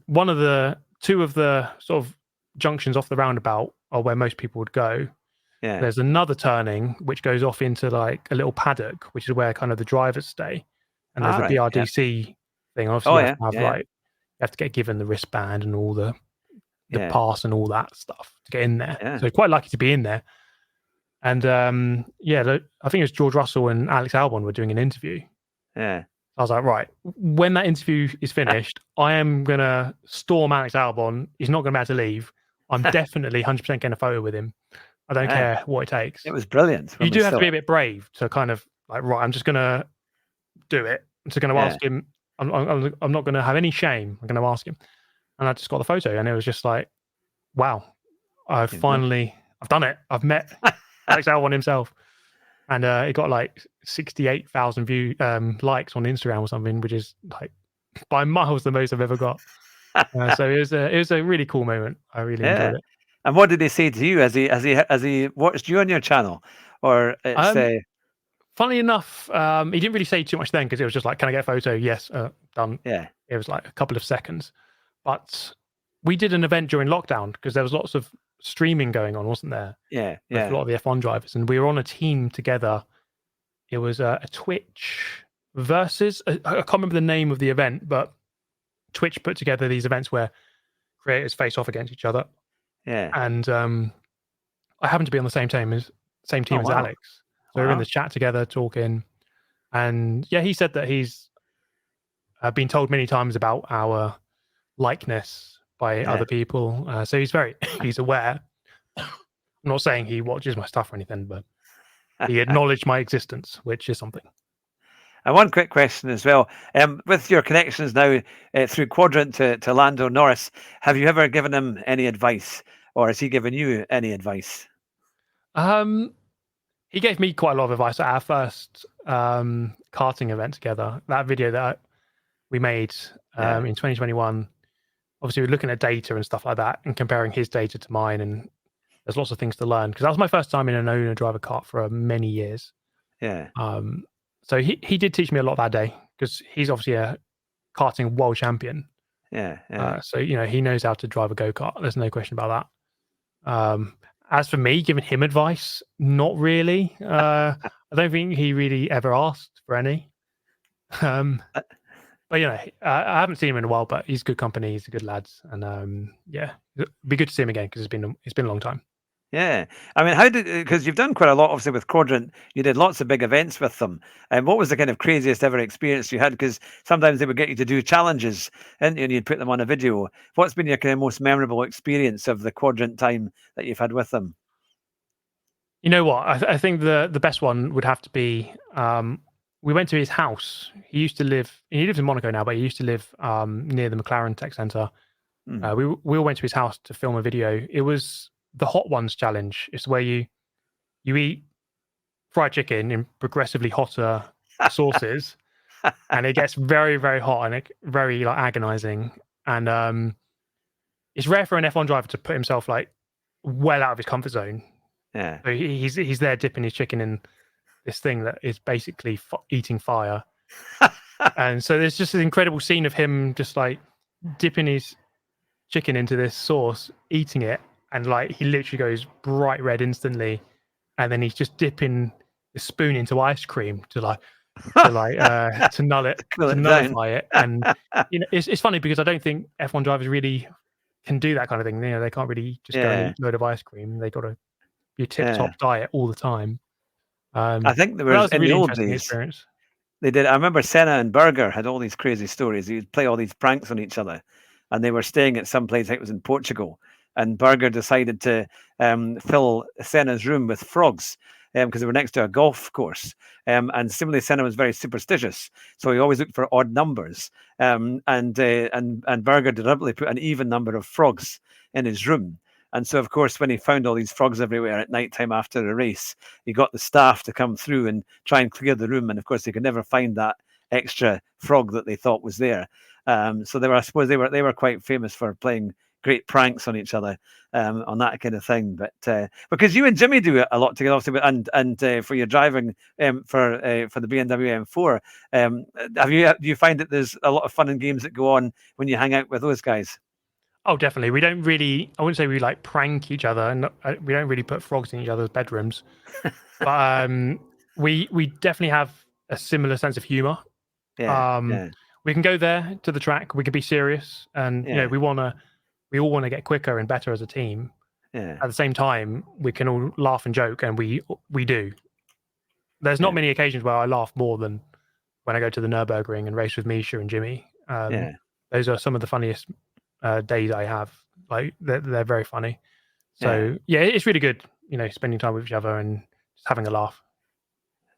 two of the sort of junctions off the roundabout are where most people would go. yeah. There's another turning which goes off into like a little paddock, which is where kind of the drivers stay. And there's All the right, yeah. BRDC thing. Obviously, Oh you have yeah, to have yeah, like you have to get given the wristband and all the yeah, pass and all that stuff to get in there. yeah, So quite lucky to be in there. And I think it was George Russell and Alex Albon were doing an interview. yeah. I was like, right, when that interview is finished, I am going to storm Alex Albon. He's not going to be able to leave. I'm definitely 100% getting a photo with him. I don't Yeah. care what it takes. It was brilliant. when You we do have to saw be a it. bit brave to kind of like, right, I'm just going to do it. I'm just going to Yeah. ask him. I'm not going to have any shame. I'm going to ask him. And I just got the photo, and it was just like, wow, I've done it. I've met Alex Albon himself. And it got like 68,000 likes on Instagram or something, which is like by miles the most I've ever got. So it was a really cool moment. I really enjoyed it. And what did he say to you as he watched you on your channel, or it's Funny enough, he didn't really say too much then, because it was just like, "Can I get a photo?" Yes, done. yeah, It was like a couple of seconds, but we did an event during lockdown because there was lots of streaming going on, wasn't there? yeah, With a lot of the F1 drivers, and we were on a team together. It was a Twitch versus I can't remember the name of the event, but Twitch put together these events where creators face off against each other. yeah. And I happened to be on the same team as Oh, wow. Alex, so we were in the chat together talking. And yeah, he said that he's been told many times about our likeness by other people, so he's aware. I'm not saying he watches my stuff or anything, but he acknowledged my existence, which is something. And one quick question as well. With your connections now through Quadrant to Lando Norris, have you ever given him any advice, or has he given you any advice? He gave me quite a lot of advice at our first karting event together. That video that we made in 2021. Obviously, we're looking at data and stuff like that and comparing his data to mine, and there's lots of things to learn, because that was my first time in an owner driver kart for many years. Yeah. So he did teach me a lot that day, because he's obviously a karting world champion. Yeah. So he knows how to drive a go-kart. There's no question about that. As for me giving him advice, not really. I don't think he really ever asked for any. But I haven't seen him in a while, but he's good company. He's a good lad, and yeah, it'd be good to see him again, because it's been a long time. Yeah. I mean, because you've done quite a lot, obviously, with Quadrant. You did lots of big events with them. And what was the kind of craziest ever experience you had? Because sometimes they would get you to do challenges, and you'd put them on a video. What's been your kind of most memorable experience of the Quadrant time that you've had with them? You know what? I think the best one would have to be, we went to his house. He lives in Monaco now, but he used to live near the McLaren Tech Center. We all went to his house to film a video. It was the Hot Ones challenge. It's where you eat fried chicken in progressively hotter sauces, and it gets very, very hot and very like agonizing. And it's rare for an F1 driver to put himself like well out of his comfort zone. Yeah. So he's there dipping his chicken in this thing that is basically eating fire. And so there's just an incredible scene of him just like dipping his chicken into this sauce, eating it, and like he literally goes bright red instantly, and then he's just dipping the spoon into ice cream to nullify it. And it's funny, because I don't think F1 drivers really can do that kind of thing. They can't really just go and eat a load of ice cream. They got to be tip-top diet all the time. I think there that was was a in really the old interesting days. experience. They did. I remember Senna and Berger had all these crazy stories. They'd play all these pranks on each other, and they were staying at some place. I think it was in Portugal, and Berger decided to fill Senna's room with frogs because they were next to a golf course. And similarly, Senna was very superstitious, so he always looked for odd numbers. And Berger deliberately put an even number of frogs in his room. And so, of course, when he found all these frogs everywhere at night time after a race, he got the staff to come through and try and clear the room. And of course, they could never find that extra frog that they thought was there. So I suppose they were quite famous for playing great pranks on each other on that kind of thing. But because you and Jimmy do a lot together, obviously, and for your driving for the BMW M4, do you find that there's a lot of fun and games that go on when you hang out with those guys? Oh, definitely. We don't really. I wouldn't say we like prank each other, and we don't really put frogs in each other's bedrooms. But we definitely have a similar sense of humor. Yeah. We can go there to the track. We can be serious, and Yeah. we all want to get quicker and better as a team. Yeah. At the same time, we can all laugh and joke, and we do. There's not many occasions where I laugh more than when I go to the Nürburgring and race with Misha and Jimmy. Those are some of the funniest days I have. Like they're very funny. So yeah, it's really good, spending time with each other and just having a laugh.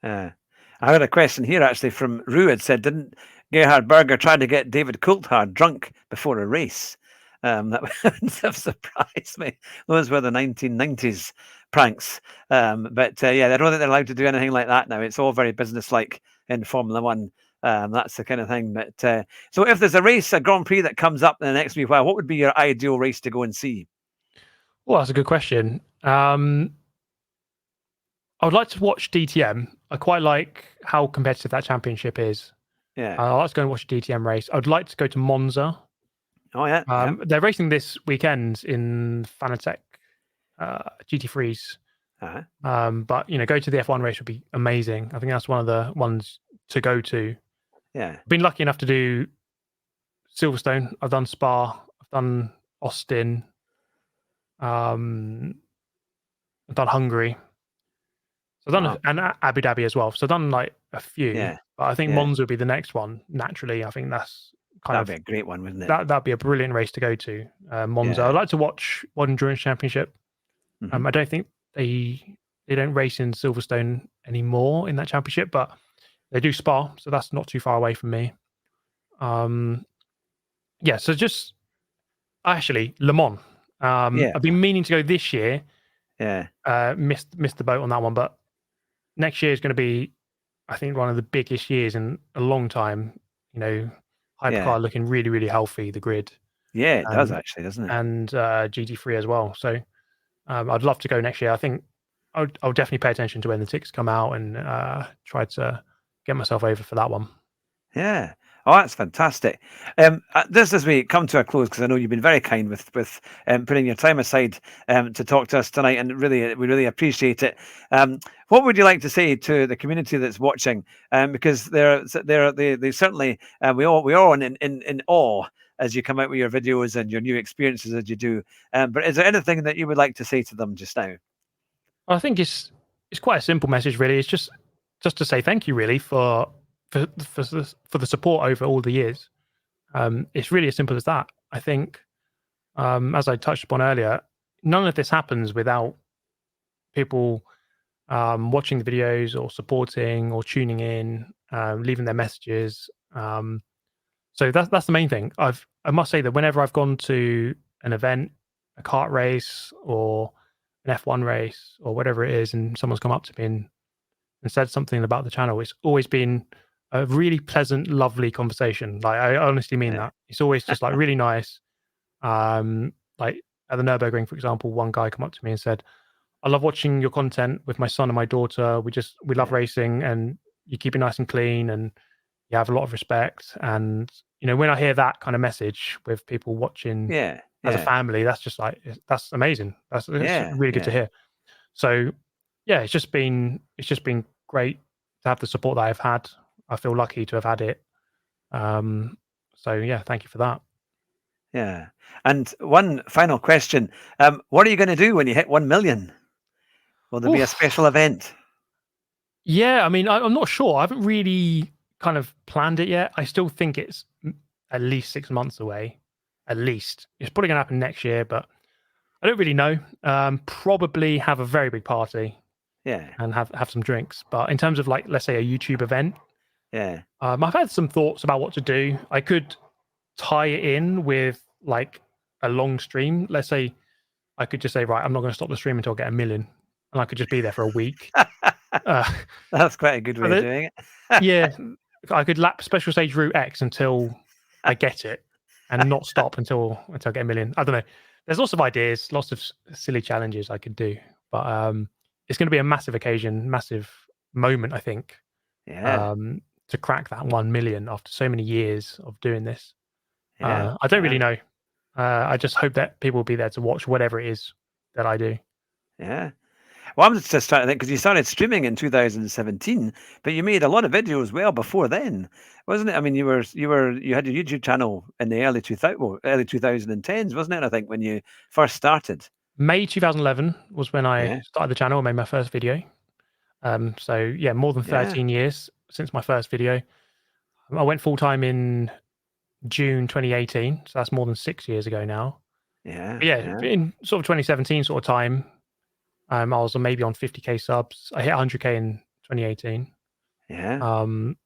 I got a question here actually from Rue. It said, didn't Gerhard Berger try to get David Coulthard drunk before a race? That wouldn't have surprised me. Those were the 1990s pranks. But yeah, I don't think they're allowed to do anything like that now. It's all very businesslike in Formula One. That's the kind of thing. But so if there's a race, a Grand Prix that comes up in the next wee while, what would be your ideal race to go and see? Well, that's a good question. I would like to watch DTM. I quite like how competitive that championship is. Yeah. I'd like to go and watch a DTM race. I'd like to go to Monza. Oh, yeah. They're racing this weekend in Fanatec GT3s. But, go to the F1 race would be amazing. I think that's one of the ones to go to. Yeah. I've been lucky enough to do Silverstone. I've done Spa. I've done Austin. I've done Hungary. So I've done and Abu Dhabi as well. So I've done like a few. Yeah. But I think Monza would be the next one. Naturally, I think that's that'd be a great one, wouldn't it? That'd be a brilliant race to go to. Monza. I'd like to watch World Endurance Championship. I don't think they don't race in Silverstone anymore in that championship, but they do Spa, so that's not too far away from me. So just actually Le Mans. I've been meaning to go this year. Missed the boat on that one, but next year is going to be, I think, one of the biggest years in a long time. Hypercar looking really, really healthy. The grid. Yeah, it does actually, doesn't it? And GT3 as well. So I'd love to go next year. I think I'll definitely pay attention to when the tickets come out and try to get myself over for that one. Yeah. Oh, that's fantastic. Just as we come to a close, because I know you've been very kind with putting your time aside to talk to us tonight, and we really appreciate it. What would you like to say to the community that's watching? Because they certainly we are in awe as you come out with your videos and your new experiences as you do. But is there anything that you would like to say to them just now? I think it's quite a simple message, really. It's just to say thank you, really, for the support over all the years. It's really as simple as that. I think, as I touched upon earlier, none of this happens without people watching the videos or supporting or tuning in, leaving their messages. So that's the main thing. I must say that whenever I've gone to an event, a kart race or an F1 race or whatever it is, and someone's come up to me and said something about the channel, it's always been a really pleasant, lovely conversation. Like, I honestly mean that. It's always just like really nice. Like at the Nürburgring, for example, one guy come up to me and said, I love watching your content with my son and my daughter. We love racing, and you keep it nice and clean, and you have a lot of respect. And, when I hear that kind of message with people watching as a family, that's just like, that's amazing. That's really good to hear. So yeah, it's just been great to have the support that I've had. I feel lucky to have had it. So yeah, thank you for that. Yeah. And one final question. What are you going to do when you hit 1 million? Will there be a special event? Yeah, I mean, I'm not sure. I haven't really kind of planned it yet. I still think it's at least 6 months away. At least. It's probably going to happen next year, but I don't really know. Probably have a very big party. Yeah. And have some drinks. But in terms of, like, let's say a YouTube event, I've had some thoughts about what to do. I could tie it in with like a long stream. Let's say I could just say, right, I'm not going to stop the stream until I get 1 million, and I could just be there for a week. That's quite a good way of doing it. Yeah, I could lap special stage route X until I get it, and not stop until I get a million. I don't know. There's lots of ideas, lots of silly challenges I could do, but it's going to be a massive occasion, massive moment, I think, Yeah, to crack that 1 million after so many years of doing this. yeah, I don't really yeah, know. I just hope that people will be there to watch whatever it is that I do. yeah. Well, I'm just trying to think because you started streaming in 2017, but you made a lot of videos well before then, wasn't it? I mean, you had your YouTube channel in the early 2010s, wasn't it? I think when you first started. May 2011 was when I Yeah, started the channel and made my first video. So yeah, more than yeah, 13 years since my first video. I went full time in June 2018, so that's more than 6 years ago now. yeah, But yeah, yeah, in sort of 2017 sort of time, I was maybe on 50k subs. I hit 100k in 2018. yeah. Um,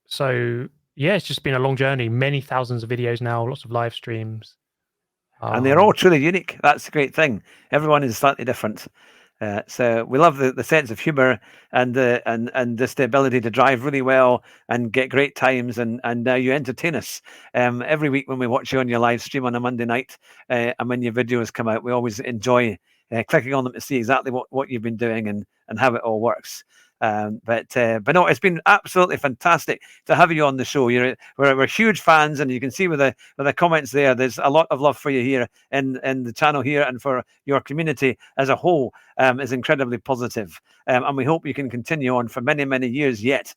so yeah, it's just been a long journey. Many thousands of videos now, lots of live streams. And they're all Um, truly unique. That's the great thing. Everyone is slightly different. So we love the sense of humour and just the ability to drive really well and get great times and you entertain us every week when we watch you on your live stream on a Monday night and when your videos come out. We always enjoy clicking on them to see exactly what you've been doing and how it all works. But no, it's been absolutely fantastic to have you on the show. We're huge fans, and you can see with the comments there. There's a lot of love for you here in the channel here, and for your community as a whole is incredibly positive. And we hope you can continue on for many years yet,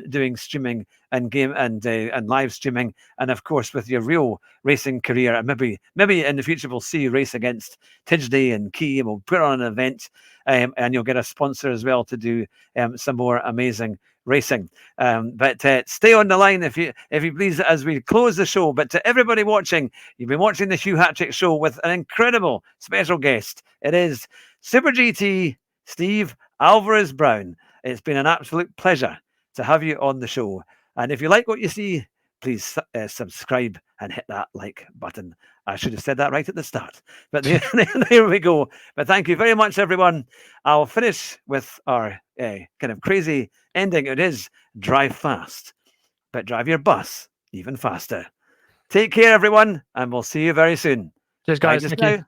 doing streaming and game and live streaming, and of course with your real racing career. And maybe in the future we'll see you race against Tidgely and Key, and we'll put on an event. And you'll get a sponsor as well to do some more amazing racing. But stay on the line if you please as we close the show. But to everybody watching, you've been watching the Hugh Hatrick Show with an incredible special guest. It is Super GT Steve Alvarez Brown. It's been an absolute pleasure to have you on the show. And if you like what you see, please subscribe and hit that like button. I should have said that right at the start. But there we go. But thank you very much, everyone. I'll finish with our kind of crazy ending. It is drive fast, but drive your bus even faster. Take care, everyone, and we'll see you very soon. cheers, Bye guys. just Thank you. now.